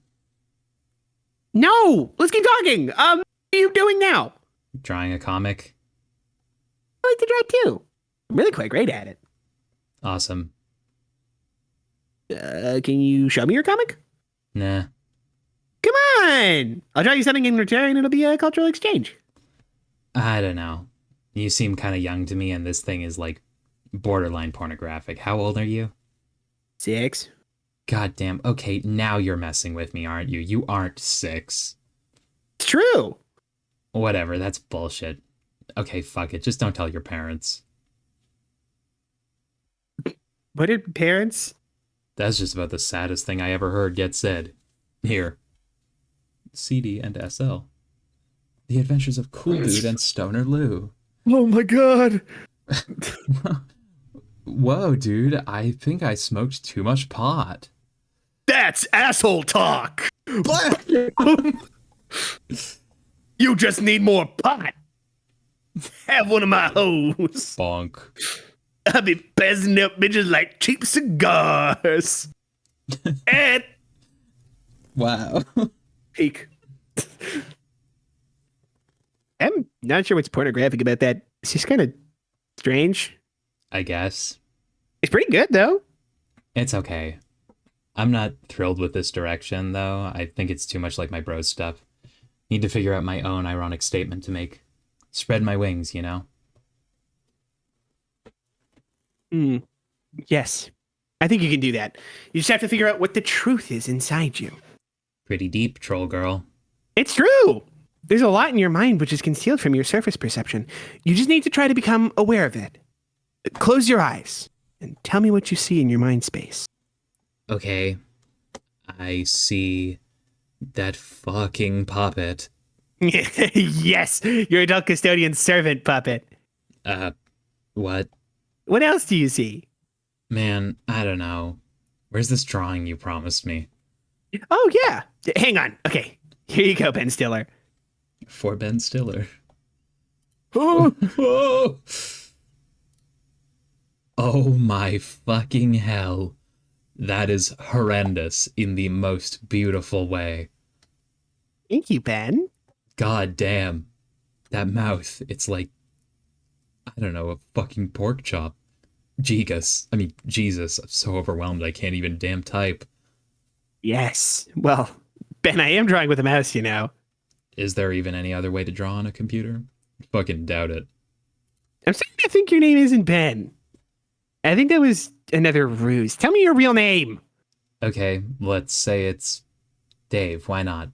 No! Let's keep talking! What are you doing now? Drawing a comic? I like to draw too. I'm really quite great at it. Awesome. Can you show me your comic? Nah. Come on! I'll draw you something in return and it'll be a cultural exchange. I don't know. You seem kind of young to me and this thing is like borderline pornographic. How old are you? 6. God damn. Okay, now you're messing with me, aren't you? You aren't 6. It's true. Whatever, that's bullshit. Okay, fuck it. Just don't tell your parents. What did parents? That's just about the saddest thing I ever heard get said. Here. CD and SL. The Adventures of Cool Dude and Stoner Lou. Oh my god. Whoa, dude. I think I smoked too much pot. That's asshole talk. You just need more pot. Have one of my hoes. Bonk. I be passing up bitches like cheap cigars. At Wow. peak. I'm not sure what's pornographic about that. It's just kind of strange. I guess. It's pretty good, though. It's okay. I'm not thrilled with this direction, though. I think it's too much like my bro stuff. Need to figure out my own ironic statement to make. Spread my wings, you know? Yes. I think you can do that. You just have to figure out what the truth is inside you. Pretty deep, troll girl. It's true. There's a lot in your mind which is concealed from your surface perception. You just need to try to become aware of it. Close your eyes and tell me what you see in your mind space. Okay. I see that fucking puppet. Yes, your adult custodian servant puppet. What? What else do you see? Man, I don't know. Where's this drawing you promised me? Oh, yeah. Hang on. Okay. Here you go, Ben Stiller. For Ben Stiller. Oh, Oh, oh my fucking hell. That is horrendous in the most beautiful way. thank you, Ben. God damn. That mouth, it's like, I don't know, a fucking pork chop. Jesus, I'm so overwhelmed I can't even damn type. Yes. Well, Ben, I am drawing with a mouse, you know. Is there even any other way to draw on a computer? Fucking doubt it. I'm starting to think your name isn't Ben. I think that was another ruse. Tell me your real name. Okay, let's say it's Dave. Why not?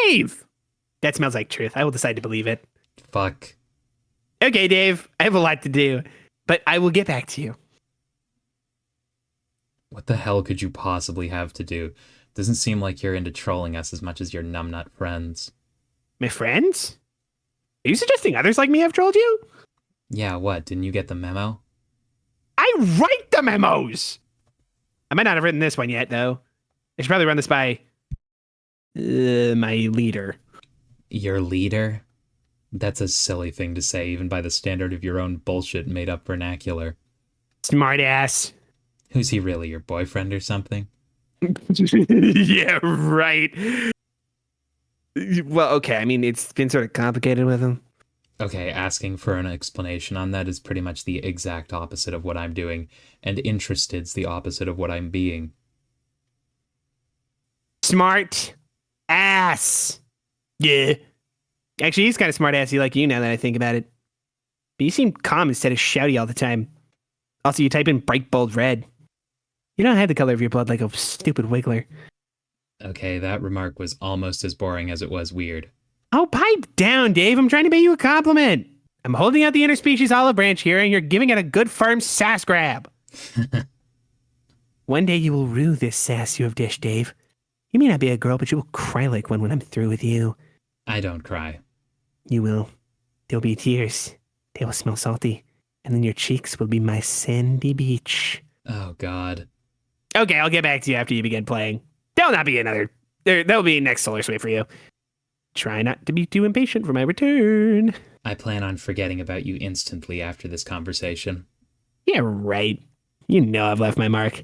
Dave. That smells like truth. I will decide to believe it. Fuck. Okay, Dave. I have a lot to do, but I will get back to you. What the hell could you possibly have to do? Doesn't seem like you're into trolling us as much as your numbnut friends. My friends? Are you suggesting others like me have trolled you? Yeah, what? Didn't you get the memo? I write the memos. I might not have written this one yet, though. I should probably run this by my leader. Your leader? That's a silly thing to say, even by the standard of your own bullshit made-up vernacular. Smartass. Who's he really, your boyfriend or something? Yeah, right. Well, okay. I mean, it's been sort of complicated with him. Okay, asking for an explanation on that is pretty much the exact opposite of what I'm doing, and interested's the opposite of what I'm being. Smart ass. Yeah. Actually, he's kind of smart assy like you now that I think about it. But you seem calm instead of shouty all the time. Also, you type in bright bold red. You don't have the color of your blood like a stupid wiggler. Okay, that remark was almost as boring as it was weird. Oh, pipe down, Dave. I'm trying to pay you a compliment. I'm holding out the interspecies olive branch here, and you're giving it a good firm sass grab. One day you will rue this sass you have dished, Dave. You may not be a girl, but you will cry like one when I'm through with you. I don't cry. You will. There'll be tears. They will smell salty. And then your cheeks will be my sandy beach. Oh, God. Okay, I'll get back to you after you begin playing. There'll not be another. There'll be next Solar Sway for you. Try not to be too impatient for my return. I plan on forgetting about you instantly after this conversation. Yeah, right. You know I've left my mark.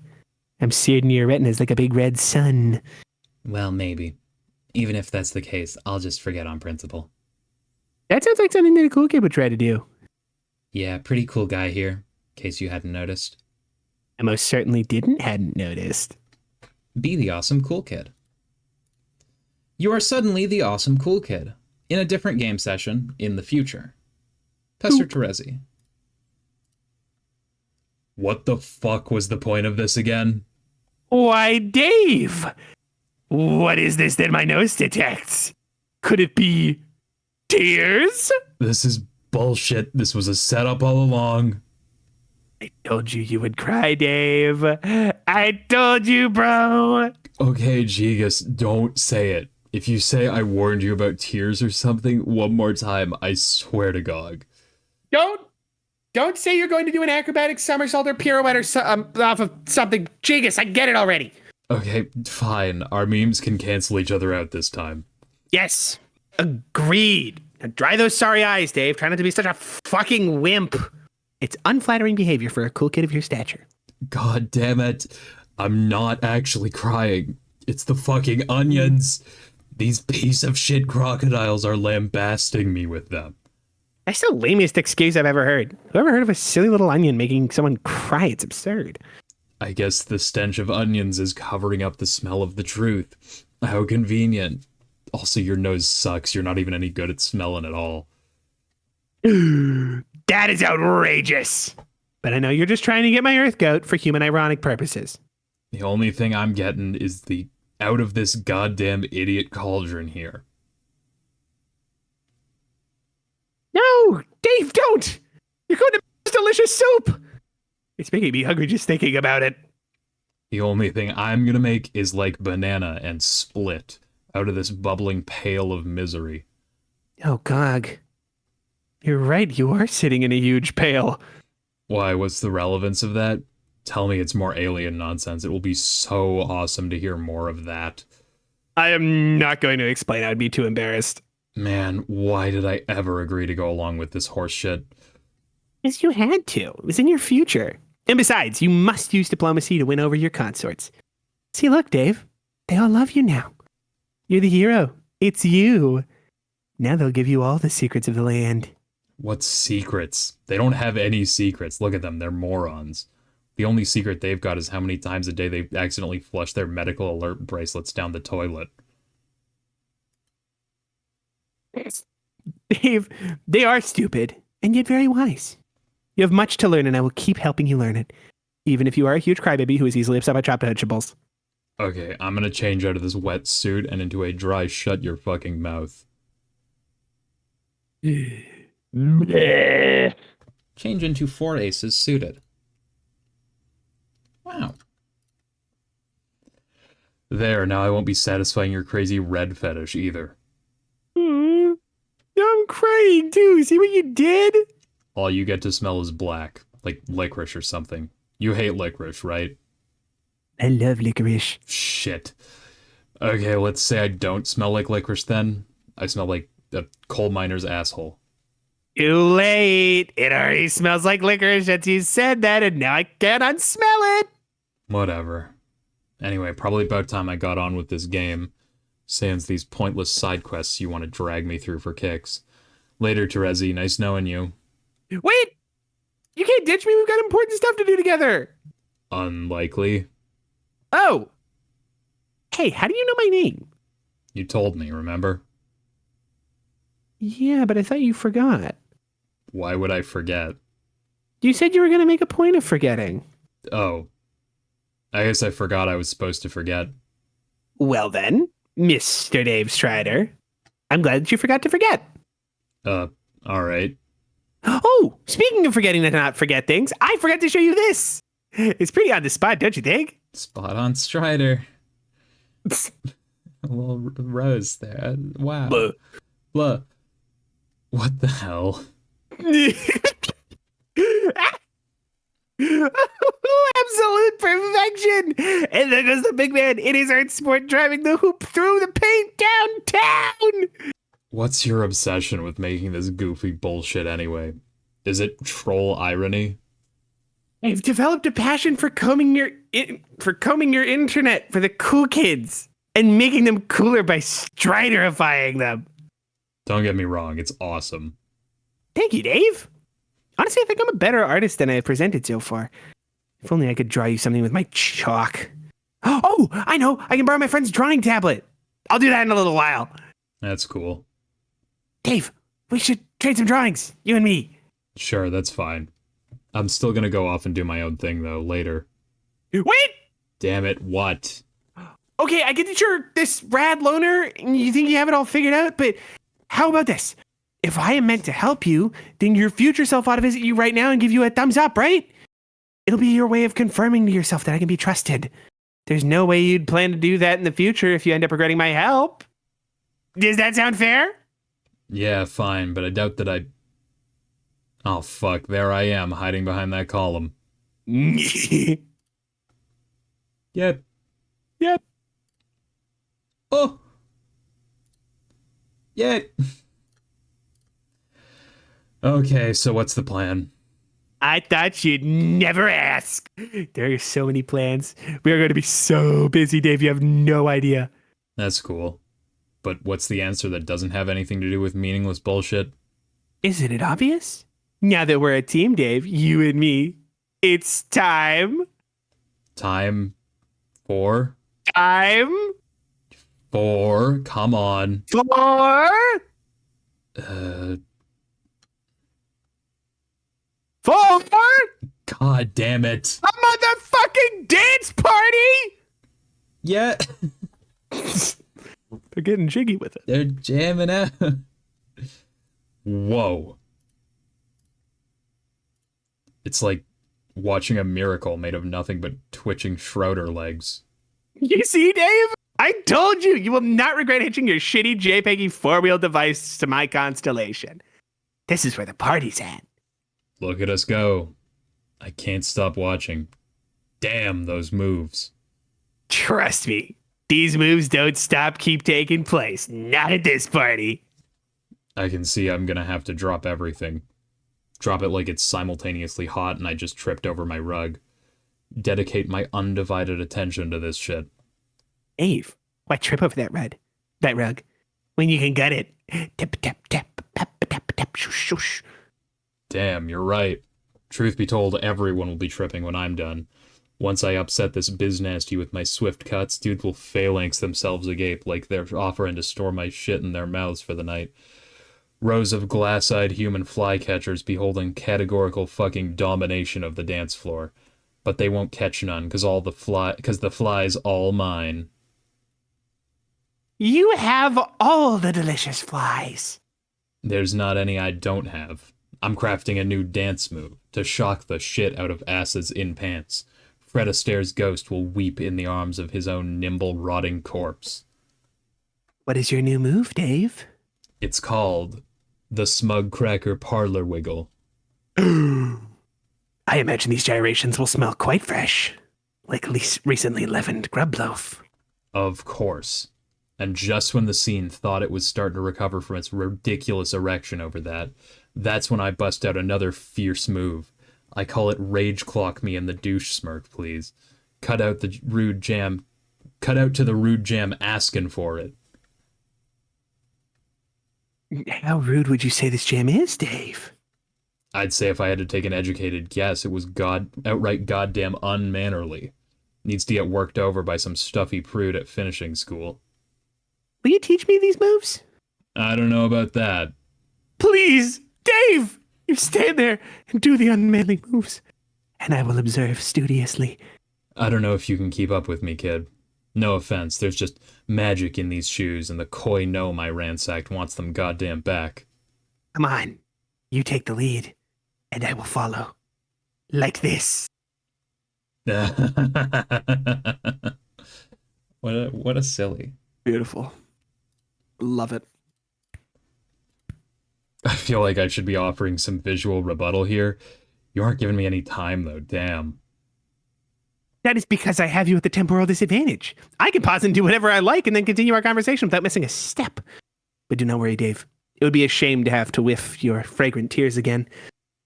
I'm seared in your retinas like a big red sun. Well, maybe. Even if that's the case, I'll just forget on principle. That sounds like something that a cool kid would try to do. Yeah, pretty cool guy here, in case you hadn't noticed. I most certainly hadn't noticed. Be the awesome cool kid. You are suddenly the awesome cool kid, in a different game session in the future. Pester Terezi. What the fuck was the point of this again? Why, Dave! What is this that my nose detects? Could it be tears? This is bullshit. This was a setup all along. I told you you would cry, Dave. I told you, bro. Okay, Gigas, don't say it. If you say I warned you about tears or something one more time, I swear to God. Don't say you're going to do an acrobatic somersault or pirouette or off of something. Jigus, I get it already. Okay, fine. Our memes can cancel each other out this time. Yes, agreed. Now dry those sorry eyes, Dave. Try not to be such a fucking wimp. It's unflattering behavior for a cool kid of your stature. God damn it. I'm not actually crying. It's the fucking onions. These piece of shit crocodiles are lambasting me with them. That's the lamest excuse I've ever heard. Whoever heard of a silly little onion making someone cry? It's absurd. I guess the stench of onions is covering up the smell of the truth. How convenient. Also, your nose sucks. You're not even any good at smelling at all. That is outrageous. But I know you're just trying to get my earth goat for human ironic purposes. The only thing I'm getting is the out of this goddamn idiot cauldron here. No, Dave, don't! You're going to miss delicious soup! It's making me hungry just thinking about it. The only thing I'm gonna make is like banana and split out of this bubbling pail of misery. Oh, Gog. You're right, you are sitting in a huge pail. Why, what's the relevance of that? Tell me it's more alien nonsense. It will be so awesome to hear more of that. I am not going to explain. I'd be too embarrassed. Man, why did I ever agree to go along with this horse shit? Because you had to. It was in your future. And besides, you must use diplomacy to win over your consorts. See, look, Dave. They all love you now. You're the hero. It's you. Now they'll give you all the secrets of the land. What secrets? They don't have any secrets. Look at them. They're morons. The only secret they've got is how many times a day they accidentally flush their medical alert bracelets down the toilet. Dave, they are stupid, and yet very wise. You have much to learn, and I will keep helping you learn it, even if you are a huge crybaby who is easily upset by chopped vegetables. Okay, I'm gonna change out of this wet suit and into a dry shut your fucking mouth. Change into 4 aces suited. Wow. There, now I won't be satisfying your crazy red fetish either. I'm crying too. See what you did? All you get to smell is black, like licorice or something. You hate licorice, right? I love licorice. Shit. Okay, let's say I don't smell like licorice then. I smell like a coal miner's asshole. Too late. It already smells like licorice since you said that, and now I can't unsmell it. Whatever. Anyway, probably about time I got on with this game. Sans these pointless side quests you want to drag me through for kicks. Later, Terezi. Nice knowing you. Wait! You can't ditch me. We've got important stuff to do together. Unlikely. Oh. Hey, how do you know my name? You told me, remember? Yeah, but I thought you forgot. Why would I forget? You said you were going to make a point of forgetting. Oh. I guess I forgot I was supposed to forget. Well then, Mr. Dave Strider, I'm glad that you forgot to forget. Alright. Oh, speaking of forgetting to not forget things, I forgot to show you this. It's pretty on the spot, don't you think? Spot on Strider. A little rose there. Wow. Blah. Blah. What the hell? Absolute perfection! And there goes the big man in his art sport driving the hoop through the paint downtown! What's your obsession with making this goofy bullshit anyway? Is it troll irony? I've developed a passion for combing your internet for the cool kids and making them cooler by Striderifying them. Don't get me wrong, it's awesome. Thank you, Dave. Honestly, I think I'm a better artist than I have presented so far. If only I could draw you something with my chalk. Oh, I know. I can borrow my friend's drawing tablet. I'll do that in a little while. That's cool. Dave, we should trade some drawings, you and me. Sure, that's fine. I'm still gonna go off and do my own thing, though, later. Wait! Damn it, what? Okay, I get that you're this rad loner and you think you have it all figured out, but how about this? If I am meant to help you, then your future self ought to visit you right now and give you a thumbs up, right? It'll be your way of confirming to yourself that I can be trusted. There's no way you'd plan to do that in the future if you end up regretting my help. Does that sound fair? Yeah, fine, but I doubt that I... Oh, fuck, there I am, hiding behind that column. Yep. Yep. Oh! Yay! Okay, so what's the plan? I thought you'd never ask. There are so many plans. We are going to be so busy, Dave. You have no idea. That's cool. But what's the answer that doesn't have anything to do with meaningless bullshit? Isn't it obvious? Now that we're a team, Dave, you and me, it's time. Time for... Time Come on. for... For God damn it. a motherfucking dance party! Yeah, They're getting jiggy with it. they're jamming out. Whoa. It's like watching a miracle made of nothing but twitching Schroeder legs. You see, Dave? I told you, you will not regret hitching your shitty JPEG four-wheel device to my constellation. This is where the party's at. Look at us go. I can't stop watching. Damn those moves. Trust me, these moves don't stop, keep taking place. Not at this party. I can see I'm gonna have to drop everything. Drop it like it's simultaneously hot and I just tripped over my rug. Dedicate my undivided attention to this shit. Dave, why trip over that rug, when you can gut it? Tap, tap, tap, tap, tap, tap, shush, shush. Damn, you're right. Truth be told, everyone will be tripping when I'm done. Once I upset this biznasty with my swift cuts, dudes will phalanx themselves agape like they're offering to store my shit in their mouths for the night. Rows of glass-eyed human flycatchers beholding categorical fucking domination of the dance floor. But they won't catch none, cause the fly's all mine. You have all the delicious flies. There's not any I don't have. I'm crafting a new dance move to shock the shit out of asses in pants. Fred Astaire's ghost will weep in the arms of his own nimble, rotting corpse. What is your new move, Dave? It's called the Smug Cracker Parlor Wiggle. I imagine these gyrations will smell quite fresh. like recently leavened grub loaf. Of course. And just when the scene thought it was starting to recover from its ridiculous erection over that, that's when I bust out another fierce move. I call it rage clock me in the douche smirk, please. Cut out to the rude jam asking for it. How rude would you say this jam is, Dave? I'd say if I had to take an educated guess, it was outright goddamn unmannerly. Needs to get worked over by some stuffy prude at finishing school. Will you teach me these moves? I don't know about that. Please, Dave! You stand there and do the unmanly moves, and I will observe studiously. I don't know if you can keep up with me, kid. No offense, there's just magic in these shoes, and the coy gnome I ransacked wants them goddamn back. Come on, you take the lead, and I will follow. Like this. What a silly. Beautiful. Love it. I feel like I should be offering some visual rebuttal here. You aren't giving me any time, though, damn. That is because I have you at the temporal disadvantage. I can pause and do whatever I like and then continue our conversation without missing a step. But do not worry, Dave. It would be a shame to have to whiff your fragrant tears again.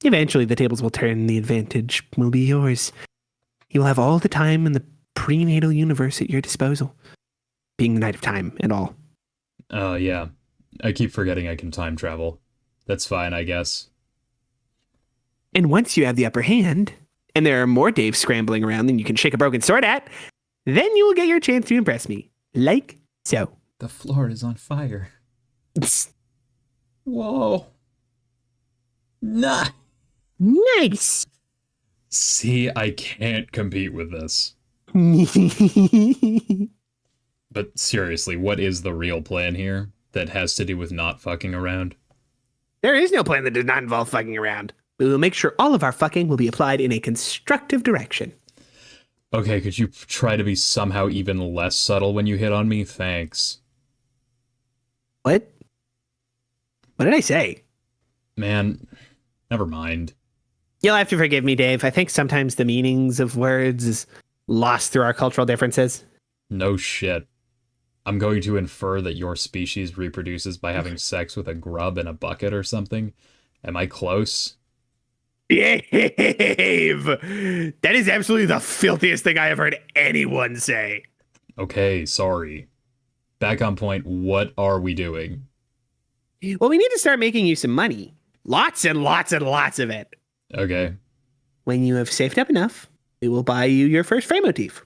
Eventually, the tables will turn and the advantage will be yours. You will have all the time in the prenatal universe at your disposal. Being the Knight of Time and all. Oh, yeah. I keep forgetting I can time travel. That's fine, I guess. And once you have the upper hand, and there are more Daves scrambling around than you can shake a broken sword at, then you will get your chance to impress me. Like so. The floor is on fire. Whoa. Nah. Nice. See, I can't compete with this. But seriously, what is the real plan here that has to do with not fucking around? There is no plan that does not involve fucking around. We will make sure all of our fucking will be applied in a constructive direction. Okay, could you try to be somehow even less subtle when you hit on me? Thanks. What? What did I say? Man, never mind. You'll have to forgive me, Dave. I think sometimes the meanings of words is lost through our cultural differences. No shit. I'm going to infer that your species reproduces by having sex with a grub in a bucket or something. Am I close? Dave! That is absolutely the filthiest thing I have heard anyone say. Okay, sorry. Back on point, what are we doing? Well, we need to start making you some money. Lots and lots and lots of it. Okay. When you have saved up enough, we will buy you your first frame motif.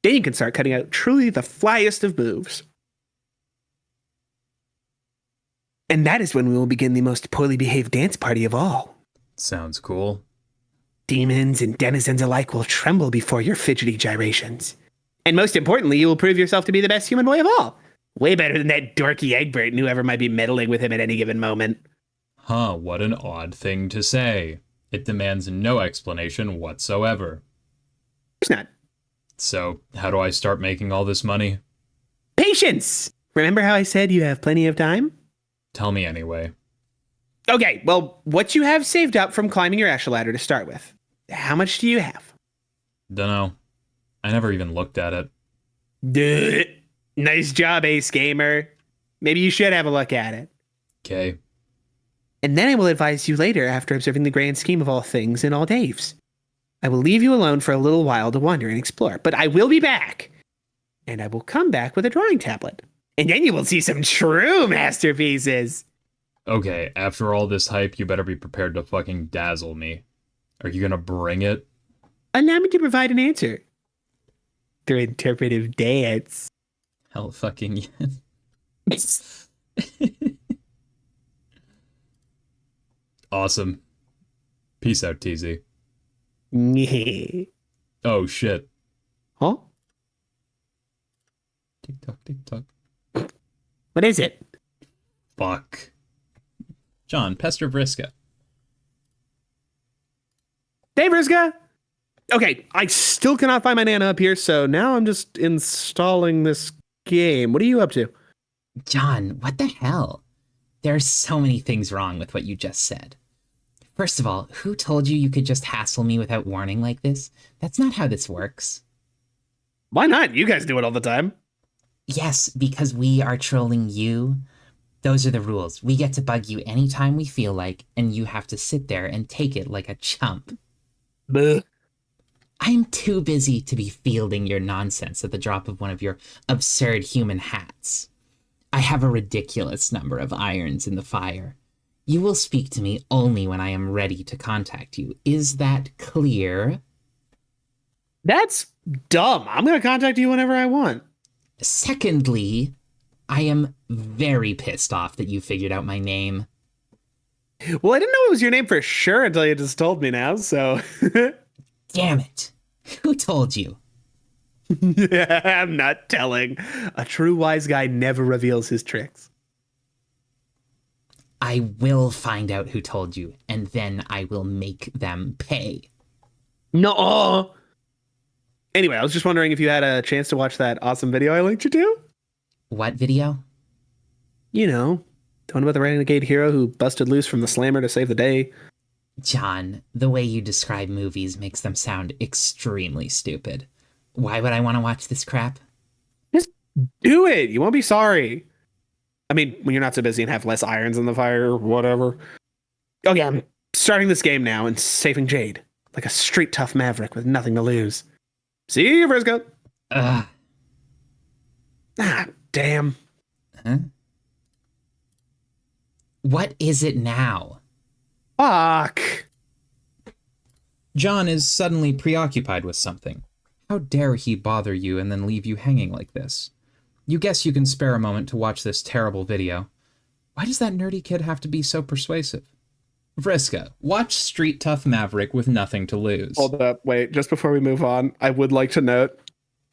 Then you can start cutting out truly the flyest of moves. And that is when we will begin the most poorly behaved dance party of all. Sounds cool. Demons and denizens alike will tremble before your fidgety gyrations. And most importantly, you will prove yourself to be the best human boy of all. Way better than that dorky Egbert and whoever might be meddling with him at any given moment. Huh, what an odd thing to say. It demands no explanation whatsoever. It's not. So, how do I start making all this money? Patience! Remember how I said you have plenty of time? Tell me anyway. Okay, well, what you have saved up from climbing your Escher ladder to start with. How much do you have? Dunno. I never even looked at it. Duh. Nice job, Ace Gamer. Maybe you should have a look at it. Okay. And then I will advise you later after observing the grand scheme of all things in all Daves. I will leave you alone for a little while to wander and explore, but I will be back. And I will come back with a drawing tablet. And then you will see some true masterpieces. Okay, after all this hype, you better be prepared to fucking dazzle me. Are you gonna bring it? Allow me to provide an answer. Through interpretive dance. Hell fucking yes. Awesome. Peace out, TZ. Oh shit. Huh? Tick tock, tick tock. What is it? Fuck. John, Pester Vriska. Dave Rizka? Okay, I still cannot find my Nana up here, so now I'm just installing this game. What are you up to? John, what the hell? There are so many things wrong with what you just said. First of all, who told you you could just hassle me without warning like this? That's not how this works. Why not? You guys do it all the time. Yes, because we are trolling you. Those are the rules. We get to bug you anytime we feel like, and you have to sit there and take it like a chump. Bleh. I'm too busy to be fielding your nonsense at the drop of one of your absurd human hats. I have a ridiculous number of irons in the fire. You will speak to me only when I am ready to contact you. Is that clear? That's dumb. I'm going to contact you whenever I want. Secondly, I am very pissed off that you figured out my name. Well, I didn't know it was your name for sure until you just told me now, so... Damn it. Who told you? I'm not telling. A true wise guy never reveals his tricks. I will find out who told you, and then I will make them pay. No. Anyway, I was just wondering if you had a chance to watch that awesome video I linked you to. What video? You know, the one about the renegade hero who busted loose from the slammer to save the day. John, the way you describe movies makes them sound extremely stupid. Why would I want to watch this crap? Just do it. You won't be sorry. I mean, when you're not so busy and have less irons in the fire or whatever. Oh yeah, I'm starting this game now and saving Jade. Like a street tough maverick with nothing to lose. See you, Frisco. Ugh. Ah, damn. Huh? What is it now? Fuck. John is suddenly preoccupied with something. How dare he bother you and then leave you hanging like this? You guess you can spare a moment to watch this terrible video. Why does that nerdy kid have to be so persuasive? Vriska, watch Street Tough Maverick with nothing to lose. Hold up, wait. Just before we move on, I would like to note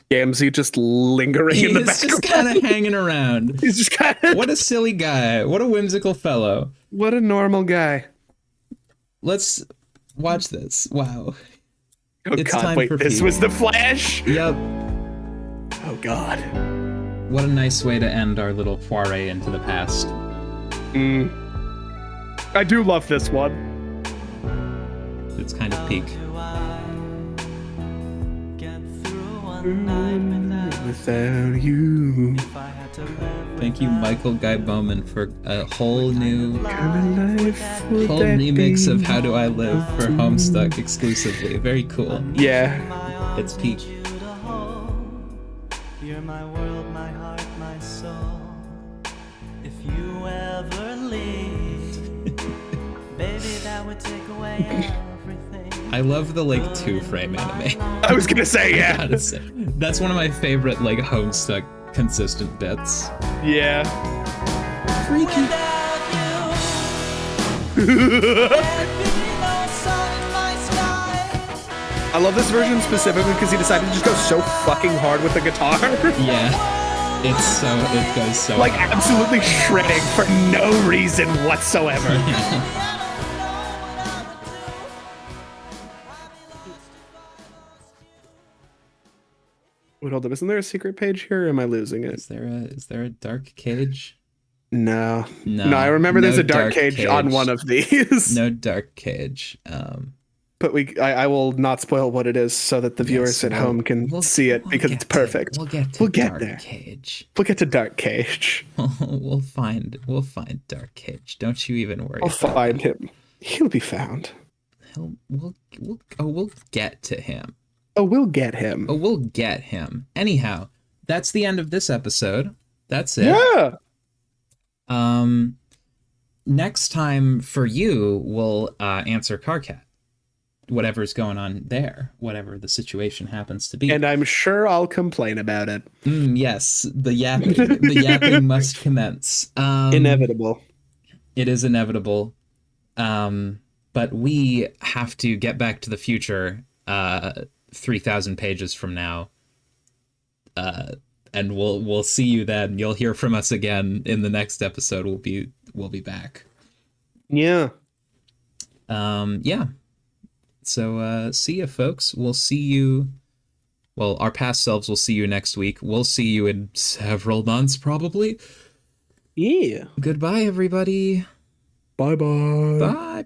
Gamzee just lingering in the He's background. just kind of hanging around. He's just kind of... What a silly guy. What a whimsical fellow. What a normal guy. Let's watch this. Wow. Oh It's God, time wait, for this people. was the Flash? Yep. Oh God. What a nice way to end our little foray into the past. I do love this one. It's kind of peak. Without you. Thank you, Michael Guy Bowman, for a whole new Whole remix of How Do I Live for Homestuck exclusively. Very cool. Yeah. It's peak. You're my world, my heart, my soul. If you ever leave, baby, that would take away everything. I love the like 2-frame anime. I was gonna say, I yeah. gotta say, that's one of my favorite like Homestuck consistent bits. Yeah. Freaky. I love this version specifically because he decided to just go so fucking hard with the guitar. Yeah, it goes so Like hard. absolutely shredding for no reason whatsoever. Wait, hold up. Isn't there a secret page here or am I losing it? Is there a dark cage? No. No. No, I remember there's No a dark cage on one of these. No dark cage. But I will not spoil what it is so that the viewers Yes, at home can see it because it's perfect. We'll get to get dark there. cage. We'll get to dark cage. We'll find dark cage. Don't you even worry. I'll about find it. him. He'll be found. We'll get to him. Oh, we'll get him. We'll get him. Anyhow, that's the end of this episode. That's it. Yeah. Next time for you, we'll answer Carcat. Whatever's going on there, whatever the situation happens to be. And I'm sure I'll complain about it. Yes, the yapping must commence. Inevitable. It is inevitable. But we have to get back to the future 3,000 pages from now. And we'll see you then. You'll hear from us again in the next episode. We'll be back. Yeah. Yeah. So see ya, folks. We'll see you. Well, our past selves will see you next week. We'll see you in several months, probably. Yeah. Goodbye, everybody. Bye-bye. Bye.